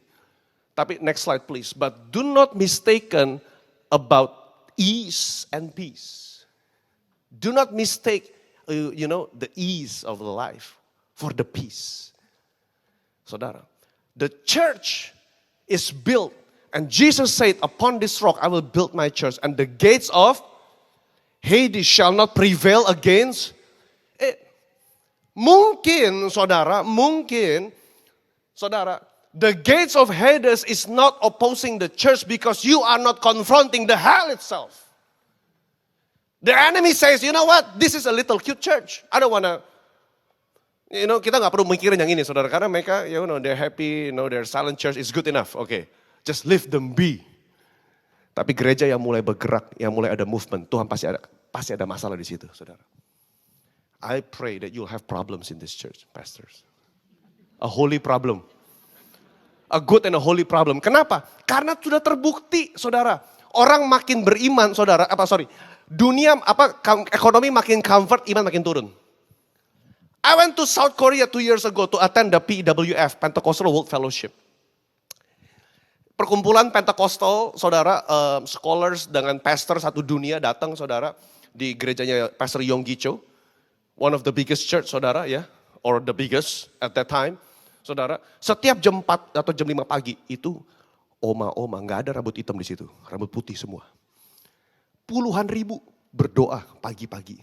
Tapi next slide please. But do not mistaken about ease and peace. Do not mistake, the ease of the life for the peace. Saudara, the church is built and Jesus said, upon this rock I will build my church and the gates of Hades shall not prevail against it. Mungkin, saudara, the gates of Hades is not opposing the church because you are not confronting the hell itself. The enemy says, you know what, this is a little cute church. I don't want to, kita gak perlu mikirin yang ini saudara. Karena mereka, they're happy, their silent church is good enough. Okay, just leave them be. Tapi gereja yang mulai bergerak, yang mulai ada movement, Tuhan pasti ada masalah di situ saudara. I pray that you'll have problems in this church, pastors. A holy problem. A good and a holy problem. Kenapa? Karena sudah terbukti, saudara. Orang makin beriman, saudara. Ekonomi makin comfort, iman makin turun. I went to South Korea 2 years ago to attend the PWF, Pentecostal World Fellowship. Perkumpulan Pentecostal, saudara, scholars dengan pastor satu dunia datang, saudara, di gerejanya Pastor Yonggi Cho. one of the biggest church, saudara ya, or the biggest at that time, saudara. Setiap jam 4 atau jam 5 pagi itu oma-oma, nggak ada rambut hitam di situ, rambut putih semua. Puluhan ribu berdoa pagi-pagi,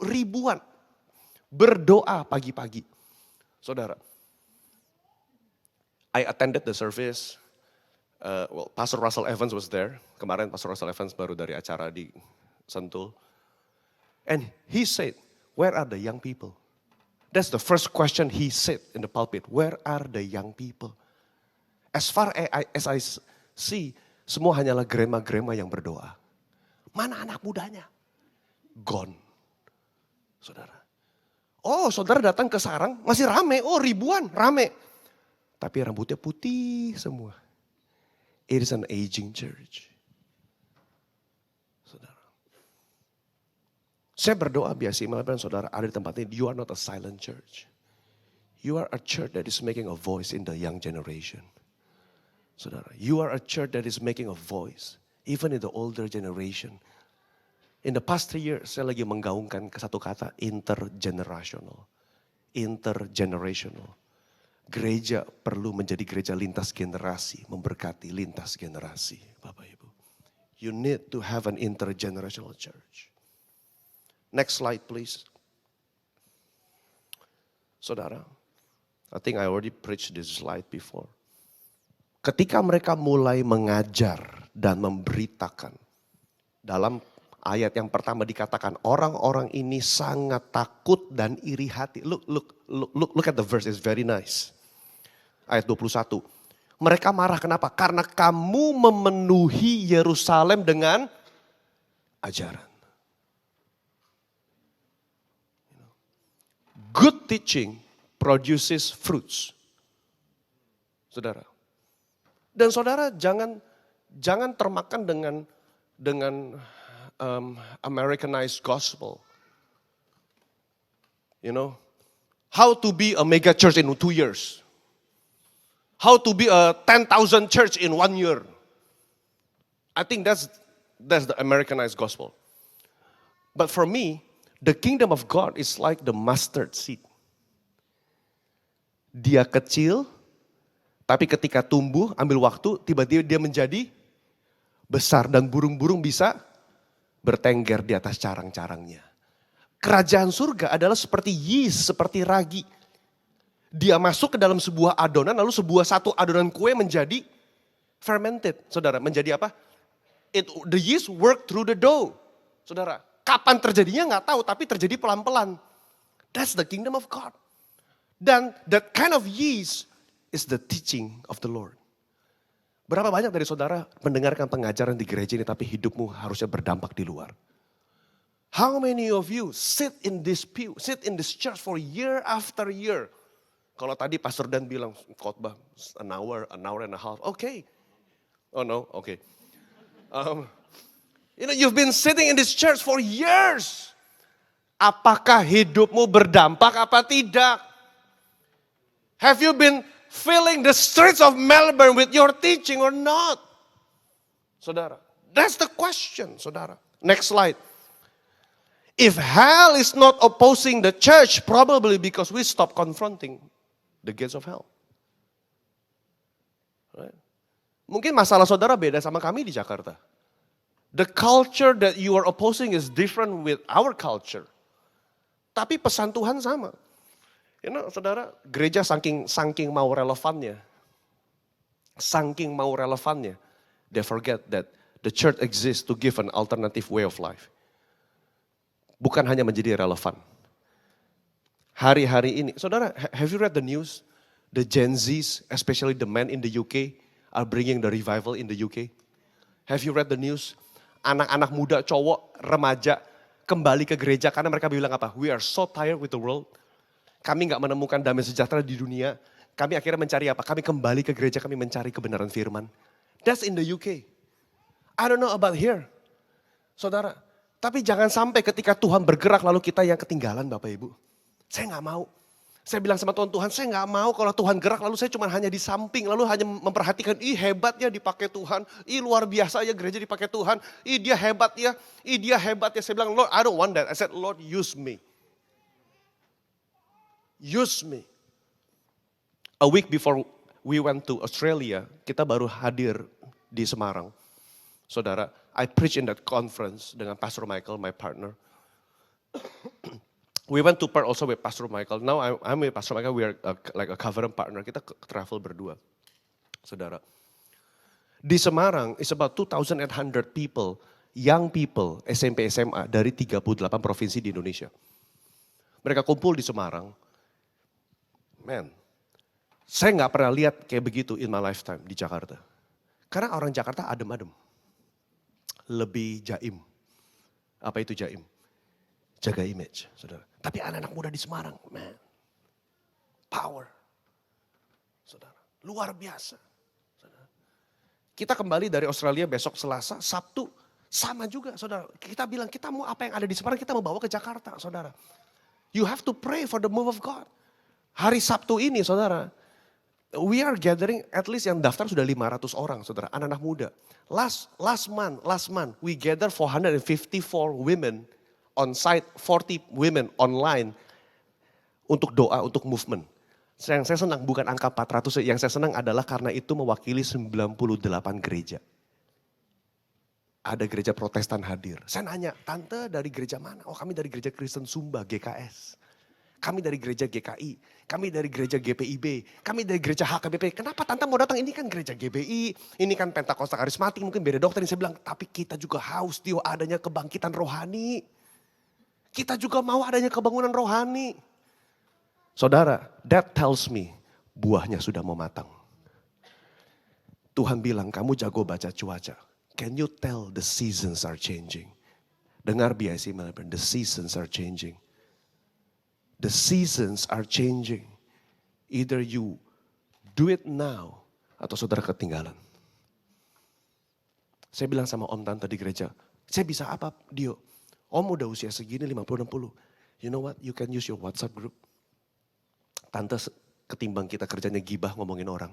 ribuan berdoa pagi-pagi, saudara. I attended the service. Well, Pastor Russell Evans was there. Kemarin Pastor Russell Evans baru dari acara di Sentul. And he said, where are the young people? That's the first question he said in the pulpit. Where are the young people? As far as I see, semua hanyalah grema-grema yang berdoa. Mana anak mudanya? Gone. Saudara. Oh, saudara datang ke sarang, masih rame. Oh, ribuan, rame. Tapi rambutnya putih semua. It is an aging church. Saudara. Saya berdoa biasa melakukan saudara ada di tempat ini. You are not a silent church. You are a church that is making a voice in the young generation. Saudara, you are a church that is making a voice even in the older generation. In the past 3 years, saya lagi menggaungkan satu kata, intergenerational. Intergenerational. Gereja perlu menjadi gereja lintas generasi, memberkati lintas generasi, Bapak Ibu. You need to have an intergenerational church. Next slide please. Saudara, I think I already preached this slide before. Ketika mereka mulai mengajar dan memberitakan, dalam ayat yang pertama dikatakan orang-orang ini sangat takut dan iri hati. Look at the verse, it's very nice. Ayat 21. Mereka marah kenapa? Karena kamu memenuhi Yerusalem dengan ajaran. Good teaching produces fruits. Saudara. Dan saudara jangan termakan dengan Americanized gospel. You know, how to be a mega church in 2 years. How to be a 10,000 church in 1 year. I think that's the Americanized gospel. But for me, the kingdom of God is like the mustard seed. Dia kecil, tapi ketika tumbuh, ambil waktu, tiba-tiba dia menjadi besar. Dan burung-burung bisa bertengger di atas carang-carangnya. Kerajaan surga adalah seperti yeast, seperti ragi. Dia masuk ke dalam sebuah adonan, lalu satu adonan kue menjadi fermented. Saudara, menjadi apa? The yeast work through the dough. Saudara, kapan terjadinya nggak tahu, tapi terjadi pelan-pelan. That's the kingdom of God. Dan that kind of yeast is the teaching of the Lord. Berapa banyak dari saudara mendengarkan pengajaran di gereja ini, tapi hidupmu harusnya berdampak di luar. How many of you sit in this pew, sit in this church for year after year? Kalau tadi Pastor Dan bilang khotbah an hour and a half, okay. Oh no, okay. You've been sitting in this church for years. Apakah hidupmu berdampak apa tidak? Have you been filling the streets of Melbourne with your teaching or not? Saudara, that's the question, saudara. Next slide. If hell is not opposing the church, probably because we stop confronting the gates of hell. Right? Mungkin masalah saudara beda sama kami di Jakarta. The culture that you are opposing is different with our culture. Tapi pesan Tuhan sama. Saudara, gereja saking mau relevannya. Saking mau relevannya. They forget that the church exists to give an alternative way of life. Bukan hanya menjadi relevan. Hari-hari ini, saudara, have you read the news? The Gen Zs, especially the men in the UK, are bringing the revival in the UK. Have you read the news? Anak-anak muda, cowok, remaja, kembali ke gereja karena mereka bilang apa? We are so tired with the world. Kami gak menemukan damai sejahtera di dunia. Kami akhirnya mencari apa? Kami kembali ke gereja, kami mencari kebenaran firman. That's in the UK. I don't know about here. Saudara, tapi jangan sampai ketika Tuhan bergerak lalu kita yang ketinggalan Bapak Ibu. Saya gak mau. Saya bilang sama Tuhan, Tuhan saya nggak mau kalau Tuhan gerak lalu saya cuma hanya di samping. Lalu hanya memperhatikan, ih hebat ya dipakai Tuhan. Ih luar biasa ya gereja dipakai Tuhan. Ih dia hebat ya. Ih dia hebat ya. Saya bilang, Lord I don't want that. I said, Lord use me. Use me. A week before we went to Australia, kita baru hadir di Semarang. Saudara, I preach in that conference dengan Pastor Michael, my partner. We went to Perth also with Pastor Michael. Now I'm with Pastor Michael. We are like a covenant partner. Kita travel berdua, saudara. Di Semarang is about 2,800 people, young people, SMP SMA dari 38 provinsi di Indonesia. Mereka kumpul di Semarang. Man, saya nggak pernah lihat kayak begitu in my lifetime di Jakarta. Karena orang Jakarta adem-adem, lebih jaim. Apa itu jaim? Jaga image, saudara. Tapi anak-anak muda di Semarang, man, power, saudara, luar biasa. Saudara. Kita kembali dari Australia besok Selasa, Sabtu, sama juga, saudara. Kita bilang kita mau apa yang ada di Semarang kita mau bawa ke Jakarta, saudara. You have to pray for the move of God. Hari Sabtu ini, saudara, we are gathering at least yang daftar sudah 500 orang, saudara, anak-anak muda. Last month, we gather 454 women on site, 40 women online untuk doa, untuk movement. Yang saya senang bukan angka 400, yang saya senang adalah karena itu mewakili 98 gereja. Ada gereja Protestan hadir. Saya nanya, tante dari gereja mana? Oh kami dari gereja Kristen Sumba, GKS. Kami dari gereja GKI, kami dari gereja GPIB, kami dari gereja HKBP. Kenapa tante mau datang? Ini kan gereja GBI, ini kan Pentakosta Karismatik, mungkin beda doktrin. Saya bilang, tapi kita juga haus dia adanya kebangkitan rohani. Kita juga mau adanya kebangunan rohani. Saudara, that tells me buahnya sudah mau matang. Tuhan bilang kamu jago baca cuaca. Can you tell the seasons are changing? Dengar BIC Melbourne, the seasons are changing. The seasons are changing. Either you do it now atau saudara ketinggalan. Saya bilang sama om tante di gereja, saya bisa apa Dio? Om udah usia segini 50-60. You know what? You can use your WhatsApp group. Tante ketimbang kita kerjanya gibah ngomongin orang.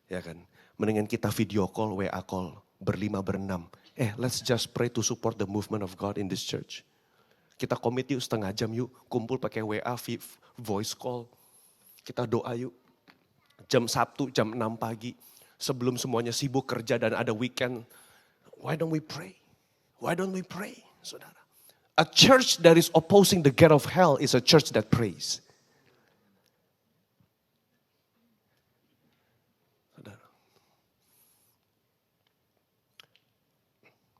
Ya kan? Mendingan kita video call, WA call. Berlima, berenam. Let's just pray to support the movement of God in this church. Kita komit yuk setengah jam yuk. Kumpul pakai WA, voice call. Kita doa yuk. Jam Sabtu, jam 6 pagi. Sebelum semuanya sibuk kerja dan ada weekend. Why don't we pray? Why don't we pray? Saudara. A church that is opposing the gate of hell is a church that prays. Saudara.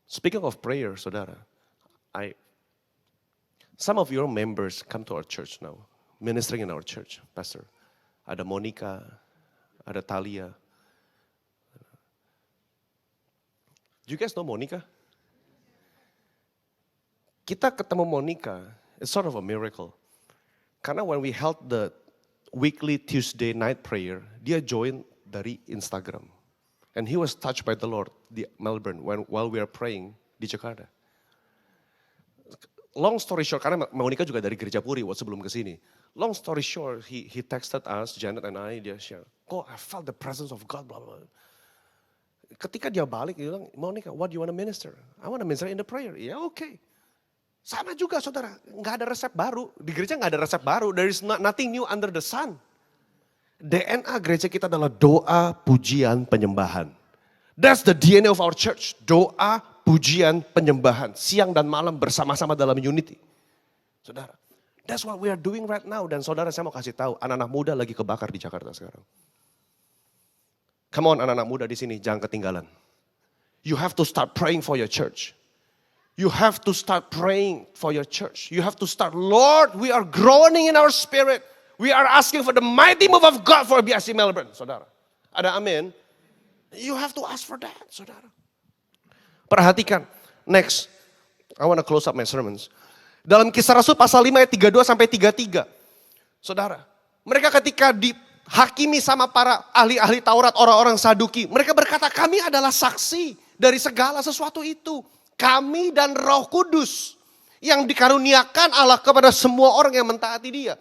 Speaking of prayer, saudara. Some of your members come to our church now. Ministering in our church, Pastor. Ada Monica, ada Talia. Do you guys know Monica? Kita ketemu Monica, it's sort of a miracle. Karena when we held the weekly Tuesday night prayer, dia join dari Instagram. And he was touched by the Lord di Melbourne while we are praying di Jakarta. Long story short, karena Monica juga dari Gereja Puri waktu sebelum ke sini. Long story short, he texted us, Janet and I, dia share, I felt the presence of God, blah, blah. Ketika dia balik, dia bilang, Monica, what do you want to minister? I want to minister in the prayer. Ya okay. Sama juga saudara, nggak ada resep baru. Di gereja nggak ada resep baru. There is nothing new under the sun. DNA gereja kita adalah doa, pujian, penyembahan. That's the DNA of our church. Doa, pujian, penyembahan. Siang dan malam bersama-sama dalam unity. Saudara, that's what we are doing right now. Dan saudara saya mau kasih tahu, anak-anak muda lagi kebakar di Jakarta sekarang. Come on anak-anak muda di sini, jangan ketinggalan. You have to start praying for your church. You have to start praying for your church. You have to start, Lord, we are groaning in our spirit. We are asking for the mighty move of God for BIC Melbourne, saudara. Ada amin? You have to ask for that, saudara. Perhatikan, next. I want to close up my sermons. Dalam Kisah Rasul pasal 5 ayat 32 sampai 33. Saudara, mereka ketika dihakimi sama para ahli-ahli Taurat, orang-orang Saduki. Mereka berkata, kami adalah saksi dari segala sesuatu itu. Kami dan Roh Kudus yang dikaruniakan Allah kepada semua orang yang mentaati Dia.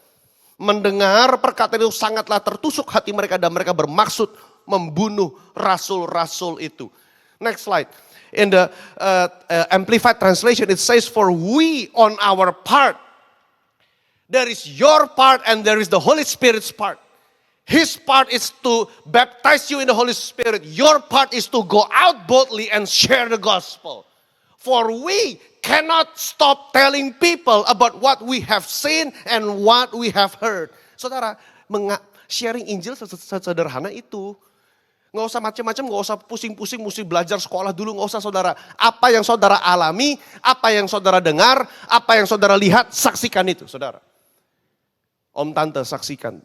Mendengar perkataan itu sangatlah tertusuk hati mereka dan mereka bermaksud membunuh rasul-rasul itu. Next slide. In the Amplified Translation it says, for we on our part, there is your part and there is the Holy Spirit's part. His part is to baptize you in the Holy Spirit. Your part is to go out boldly and share the gospel. For we cannot stop telling people about what we have seen and what we have heard. Saudara, sharing Injil sederhana itu. Nggak usah macam-macam, nggak usah pusing-pusing, mesti belajar sekolah dulu, nggak usah saudara. Apa yang saudara alami, apa yang saudara dengar, apa yang saudara lihat, saksikan itu saudara. Om tante saksikan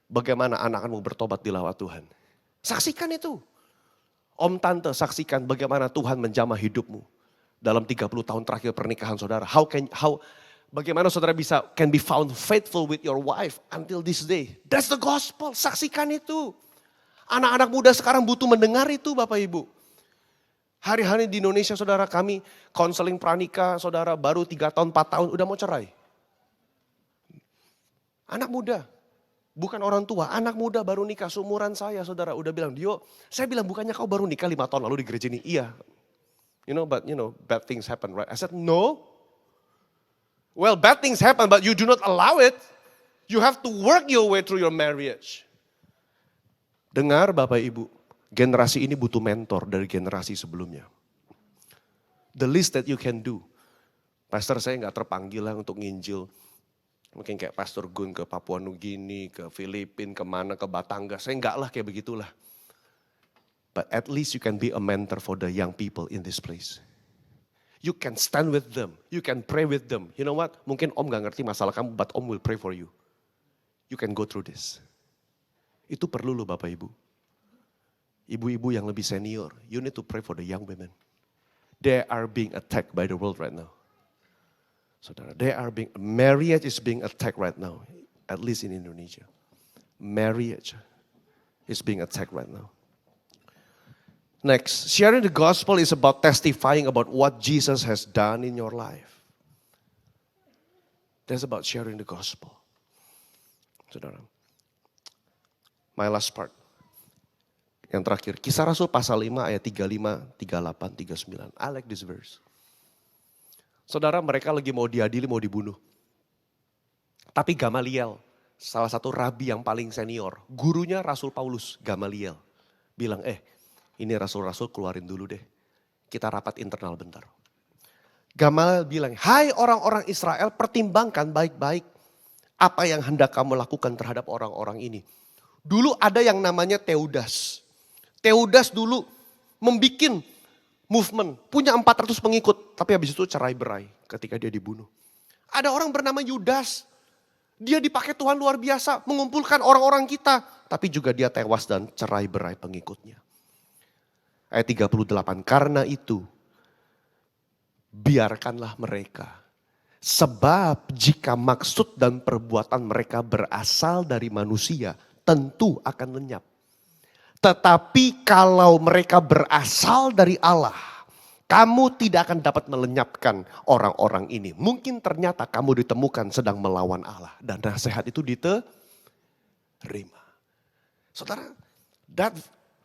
bagaimana anak-anakmu bertobat di lawat Tuhan. Saksikan itu. Om tante saksikan bagaimana Tuhan menjamah hidupmu. Dalam 30 tahun terakhir pernikahan saudara. Bagaimana saudara can be found faithful with your wife until this day. That's the gospel. Saksikan itu. Anak-anak muda sekarang butuh mendengar itu Bapak Ibu. Hari-hari di Indonesia saudara kami konseling pranikah saudara baru 3 tahun 4 tahun udah mau cerai. Anak muda. Bukan orang tua, anak muda baru nikah seumuran saya saudara. Udah bilang, Dio, saya bilang bukannya kau baru nikah 5 tahun lalu di gereja ini? Iya. But bad things happen, right? I said, no. Well, bad things happen, but you do not allow it. You have to work your way through your marriage. Dengar Bapak Ibu, generasi ini butuh mentor dari generasi sebelumnya. The least that you can do. Pastor saya gak terpanggil lah untuk nginjil. Mungkin kayak Pastor Gun ke Papua Nugini, ke Filipina, kemana, ke Batangas. Saya enggak lah kayak begitulah. But at least you can be a mentor for the young people in this place. You can stand with them. You can pray with them. You know what? Mungkin Om gak ngerti masalah kamu, but Om will pray for you. You can go through this. Itu perlu loh Bapak Ibu. Ibu-ibu yang lebih senior, you need to pray for the young women. They are being attacked by the world right now. Saudara, marriage is being attacked right now, at least in Indonesia. Marriage is being attacked right now. Next, sharing the gospel is about testifying about what Jesus has done in your life. That's about sharing the gospel. Saudara, my last part. Yang terakhir, Kisah Rasul pasal 5 ayat 35, 38, 39. I like this verse. Saudara, mereka lagi mau diadili, mau dibunuh. Tapi Gamaliel, salah satu rabi yang paling senior, gurunya Rasul Paulus, Gamaliel, bilang, ini rasul-rasul keluarin dulu deh. Kita rapat internal bentar. Gamaliel bilang, hai orang-orang Israel, pertimbangkan baik-baik apa yang hendak kamu lakukan terhadap orang-orang ini. Dulu ada yang namanya Teudas. Teudas dulu membikin movement, punya 400 pengikut, tapi habis itu cerai-berai ketika dia dibunuh. Ada orang bernama Yudas, dia dipakai Tuhan luar biasa, mengumpulkan orang-orang kita, tapi juga dia tewas dan cerai-berai pengikutnya. Ayat 38, karena itu biarkanlah mereka. Sebab jika maksud dan perbuatan mereka berasal dari manusia, tentu akan lenyap. Tetapi kalau mereka berasal dari Allah, kamu tidak akan dapat melenyapkan orang-orang ini. Mungkin ternyata kamu ditemukan sedang melawan Allah. Dan nasihat itu diterima. Saudara, that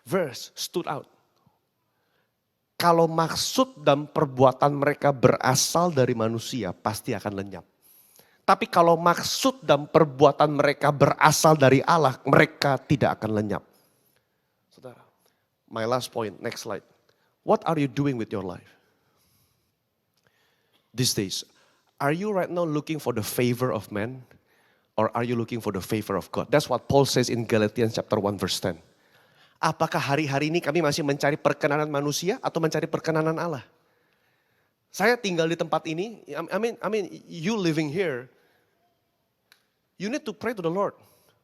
verse stood out. Kalau maksud dan perbuatan mereka berasal dari manusia, pasti akan lenyap. Tapi kalau maksud dan perbuatan mereka berasal dari Allah, mereka tidak akan lenyap. Saudara, my last point, next slide. What are you doing with your life? These days, are you right now looking for the favor of men? Or are you looking for the favor of God? That's what Paul says in Galatians chapter 1 verse 10. Apakah hari-hari ini kami masih mencari perkenanan manusia atau mencari perkenanan Allah? Saya tinggal di tempat ini, I mean, you living here, you need to pray to the Lord.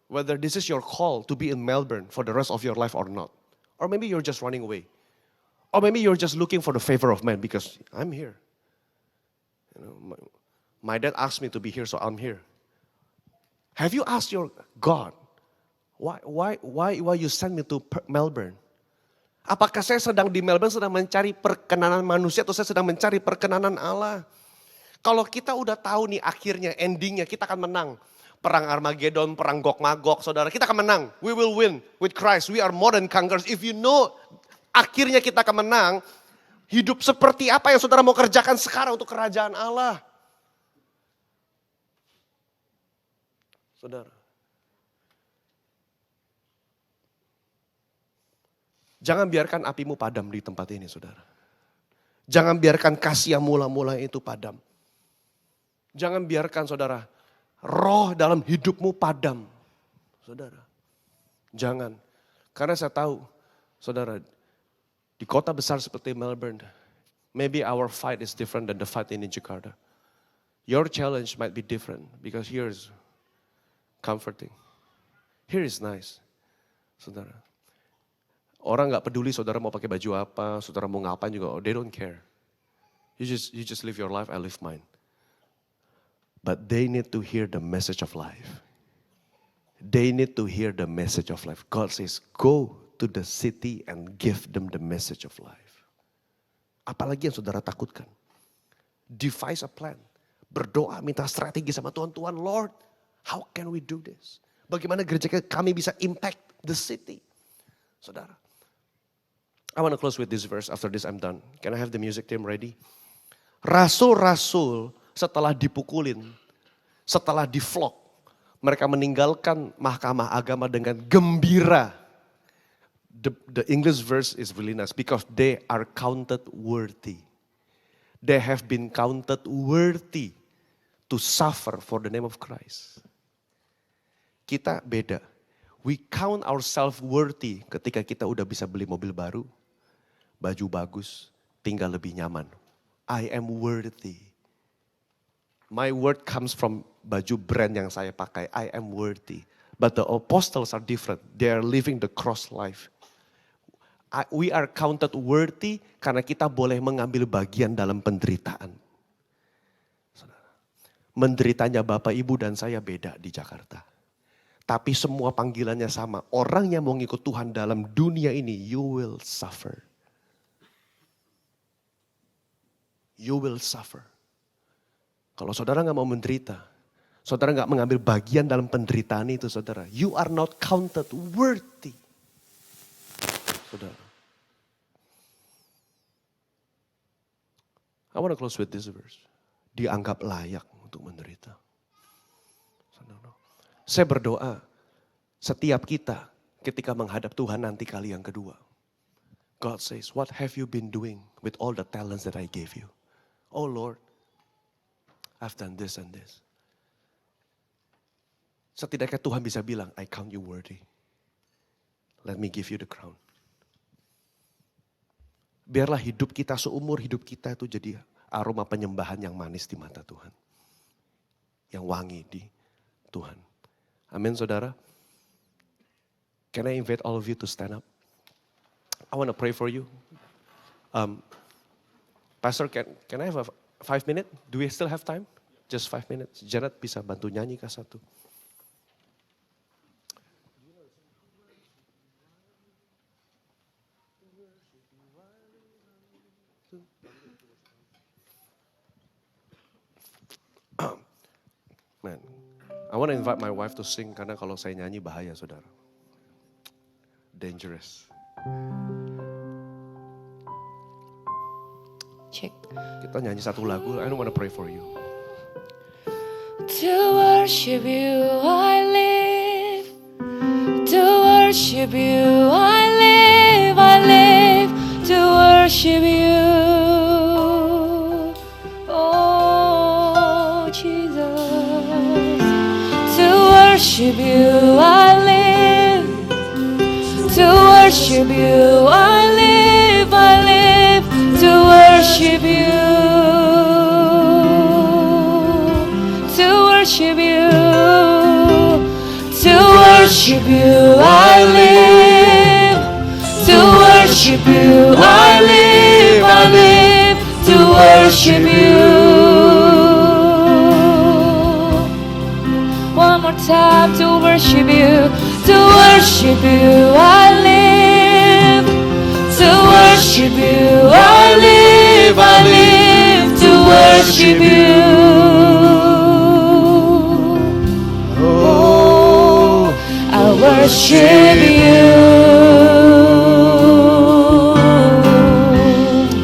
Whether this is your call to be in Melbourne for the rest of your life or not. Or maybe you're just running away. Or maybe you're just looking for the favor of man because I'm here. My dad asked me to be here, so I'm here. Have you asked your God, why you send me to Melbourne? Apakah saya sedang di Melbourne sedang mencari perkenanan manusia atau saya sedang mencari perkenanan Allah? Kalau kita udah tahu nih akhirnya, endingnya kita akan menang. Perang Armageddon, perang Gog-Magog, saudara. Kita akan menang. We will win with Christ. We are more than conquerors. If you know akhirnya kita akan menang, hidup seperti apa yang saudara mau kerjakan sekarang untuk kerajaan Allah. Saudara. Jangan biarkan apimu padam di tempat ini, saudara. Jangan biarkan kasih yang mula-mula itu padam. Jangan biarkan, saudara, roh dalam hidupmu padam, saudara. Jangan. Karena saya tahu, saudara, di kota besar seperti Melbourne, maybe our fight is different than the fight in Jakarta. Your challenge might be different because here is comforting. Here is nice, saudara. Orang gak peduli saudara mau pakai baju apa, saudara mau ngapain juga, they don't care. You just live your life, I live mine. But they need to hear the message of life. They need to hear the message of life. God says, go to the city and give them the message of life. Apalagi yang saudara takutkan. Devise a plan. Berdoa, minta strategi sama Tuhan. Tuhan, Lord, how can we do this? Bagaimana gereja kami bisa impact the city? Saudara. I want to close with this verse. After this I'm done. Can I have the music team ready? Rasul-rasul setelah dipukulin, setelah diflog, mereka meninggalkan mahkamah agama dengan gembira. The English verse is really nice because they are counted worthy. They have been counted worthy to suffer for the name of Christ. Kita beda. We count ourselves worthy ketika kita udah bisa beli mobil baru, baju bagus, tinggal lebih nyaman. I am worthy. My word comes from baju brand yang saya pakai. I am worthy. But the apostles are different. They are living the cross life. We are counted worthy karena kita boleh mengambil bagian dalam penderitaan. Menderitanya Bapak, Ibu, dan saya beda di Jakarta. Tapi semua panggilannya sama. Orang yang mau ngikut Tuhan dalam dunia ini, you will suffer. You will suffer. Kalau saudara gak mau menderita, saudara gak mengambil bagian dalam penderitaan itu, saudara, you are not counted worthy. Saudara. I want to close with this verse. Dianggap layak untuk menderita. Saudara. Saya berdoa, setiap kita ketika menghadap Tuhan nanti kali yang kedua. God says, what have you been doing with all the talents that I gave you? Oh Lord, I've done this and this. Setidaknya Tuhan bisa bilang, I count you worthy. Let me give you the crown. Biarlah hidup kita, seumur hidup kita itu jadi aroma penyembahan yang manis di mata Tuhan. Yang wangi di Tuhan. Amin, saudara. Can I invite all of you to stand up? I want to pray for you. Pastor, can I have a 5 minutes? Do we still have time? Just 5 minutes. Janet bisa bantu nyanyi kah satu? Man, I want to invite my wife to sing karena kalau saya nyanyi bahaya, saudara. Dangerous. Check. Kita nyanyi satu lagu. I don't want to pray for you. To worship you I live. To worship you I live. I live to worship you. Oh Jesus. To worship you I live. To worship you I live. I live to worship you. To worship you. To worship you I live. To worship you I live. I live to worship you. One more time to worship you. To worship you I live. To worship you I live. I live to worship you. worship you.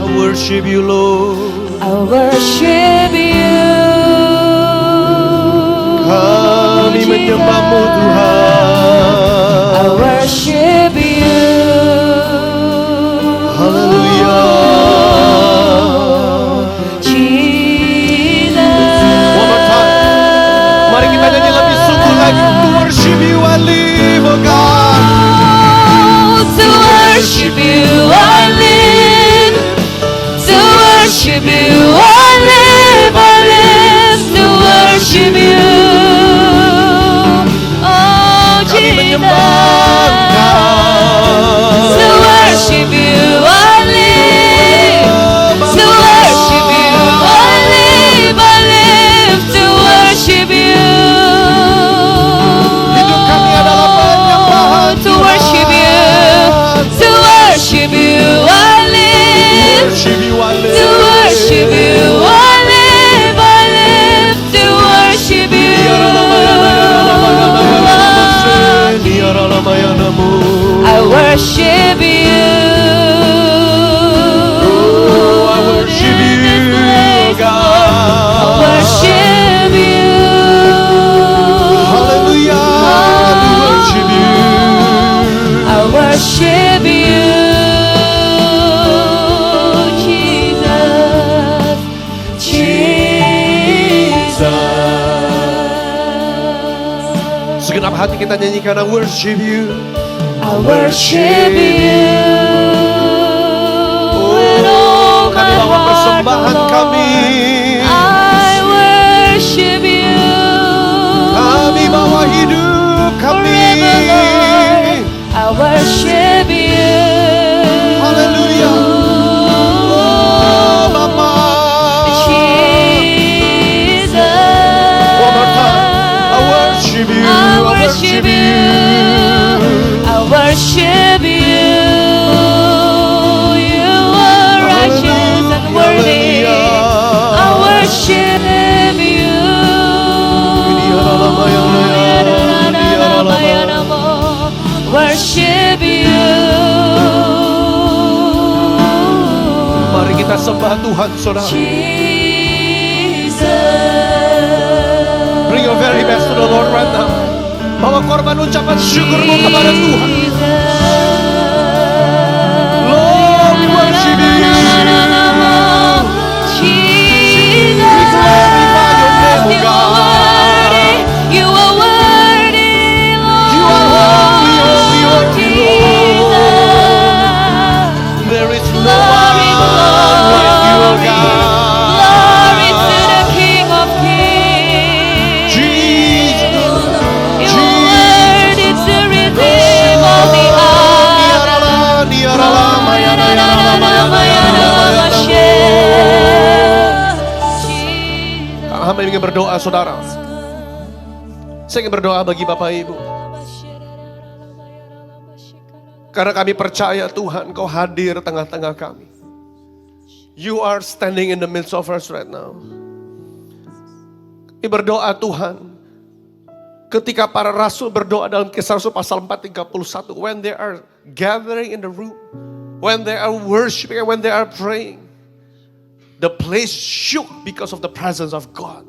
I worship you, Lord. I worship you. Kami menyembahmu, Tuhan. I worship you. Haleluya. Jesus. One more time. Mari kita nyanyi lebih sungguh lagi. To worship you I live, oh God. To worship you I live. To worship you I live. I live to worship you. Oh Kami Jesus. menyembah Engkau. To worship you I live. To worship you I live. I live to worship you. Hidup kami adalah penyembahan To worship you. To worship you I live. Worship you I live. To worship you I live. I live to worship you. I worship you. Oh, I worship you, God. I worship you. Hallelujah. We worship you. I worship you, Jesus, Jesus. Segenap hati kita nyanyikan I worship you. I worship you. With all Kami my bawa heart, persembahan Lord. kami. I worship you. Kami bawa hidup kami. Forever, Lord, I worship you. Hallelujah. Oh, Bapa. Jesus. One more time. I worship you. I worship you. I worship you. You are righteous and worthy. I worship you. Worship you. Mari kita sembah Tuhan, saudara. Jesus. Bring your very best to the Lord right now. Bawa korban ucapan syukurmu kepada Tuhan. Lord, we worship you. Jesus, We glorify your name, you God. are worthy. You are worthy, Lord. You are holy, holy, holy, Jesus. There is no Glory, one like you, glory, God. glory to the King of Kings. Jesus. You are worthy to receive all the honor. Kami ingin berdoa, saudara. Saya ingin berdoa bagi Bapak Ibu. Karena kami percaya Tuhan, Kau hadir tengah-tengah kami. You are standing in the midst of us right now. Kami berdoa Tuhan, ketika para rasul berdoa dalam Kisah Rasul pasal 4:31, when they are gathering in the room, when they are worshiping, when they are praying, the place shook because of the presence of God.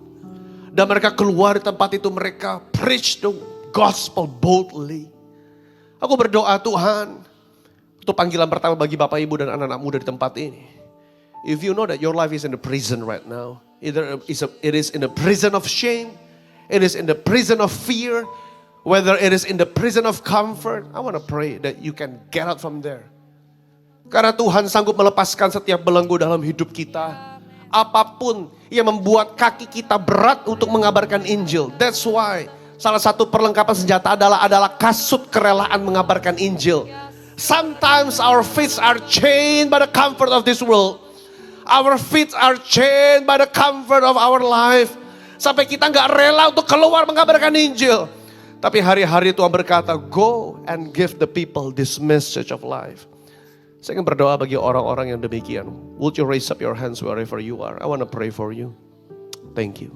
Dan mereka keluar di tempat itu, mereka preach the gospel boldly. Aku berdoa Tuhan, itu panggilan pertama bagi Bapak Ibu dan anak-anak muda di tempat ini. If you know that your life is in the prison right now, either it is in the prison of shame, it is in the prison of fear, whether it is in the prison of comfort, I want to pray that you can get out from there. Karena Tuhan sanggup melepaskan setiap belenggu dalam hidup kita. Apapun yang membuat kaki kita berat untuk mengabarkan Injil. That's why salah satu perlengkapan senjata adalah kasut kerelaan mengabarkan Injil. Sometimes our feet are chained by the comfort of this world. Our feet are chained by the comfort of our life. Sampai kita gak rela untuk keluar mengabarkan Injil. Tapi hari-hari Tuhan berkata, go and give the people this message of life. Saya ingin berdoa bagi orang-orang yang demikian. Would you raise up your hands wherever you are? I want to pray for you. Thank you.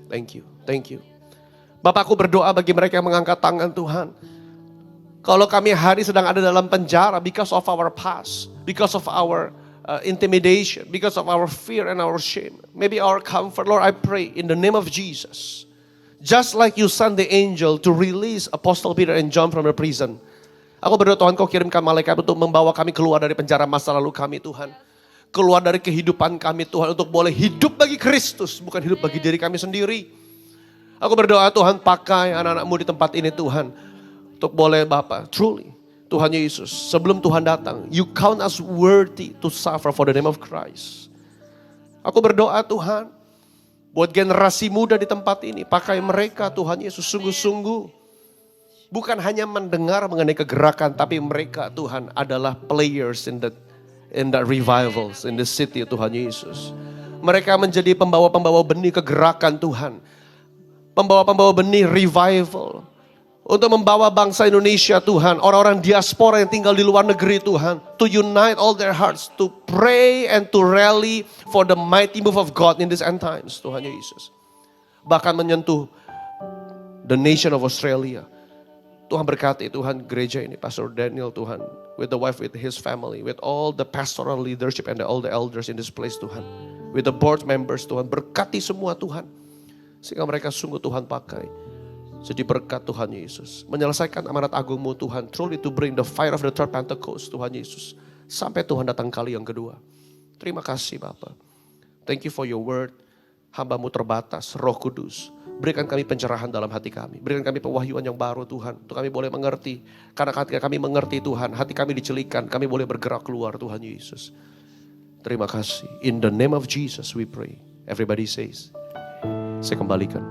Thank you. Thank you. Bapak, aku berdoa bagi mereka yang mengangkat tangan Tuhan. Kalau kami hari sedang ada dalam penjara because of our past, because of our intimidation, because of our fear and our shame. Maybe our comfort, Lord, I pray in the name of Jesus. Just like you sent the angel to release Apostle Peter and John from the prison. Aku berdoa Tuhan kau kirimkan malaikat untuk membawa kami keluar dari penjara masa lalu kami Tuhan. Keluar dari kehidupan kami Tuhan untuk boleh hidup bagi Kristus, bukan hidup bagi diri kami sendiri. Aku berdoa Tuhan pakai anak-anakmu di tempat ini Tuhan. Untuk boleh Bapa, truly Tuhan Yesus, sebelum Tuhan datang, you count us worthy to suffer for the name of Christ. Aku berdoa Tuhan, buat generasi muda di tempat ini, pakai mereka Tuhan Yesus sungguh-sungguh. Bukan hanya mendengar mengenai kegerakan, tapi mereka Tuhan adalah players in the revivals in the city Tuhan Yesus. Mereka menjadi pembawa-pembawa benih kegerakan Tuhan. Pembawa-pembawa benih revival. Untuk membawa bangsa Indonesia Tuhan, orang-orang diaspora yang tinggal di luar negeri Tuhan, to unite all their hearts, to pray and to rally for the mighty move of God in these end times, Tuhan Yesus. Bahkan menyentuh the nation of Australia. Tuhan berkati Tuhan gereja ini, Pastor Daniel Tuhan, with the wife, with his family, with all the pastoral leadership and all the elders in this place Tuhan. With the board members Tuhan, berkati semua Tuhan. Sehingga mereka sungguh Tuhan pakai. Jadi berkat Tuhan Yesus. Menyelesaikan amanat agungmu Tuhan. Truly to bring the fire of the third Pentecost Tuhan Yesus. Sampai Tuhan datang kali yang kedua. Terima kasih Bapa. Thank you for your word. Hamba-Mu terbatas, Roh Kudus. Berikan kami pencerahan dalam hati kami. Berikan kami pewahyuan yang baru Tuhan. Untuk kami boleh mengerti. Karena ketika kami mengerti Tuhan, hati kami dicelikan. Kami boleh bergerak keluar Tuhan Yesus. Terima kasih. In the name of Jesus we pray. Everybody says. Saya kembalikan.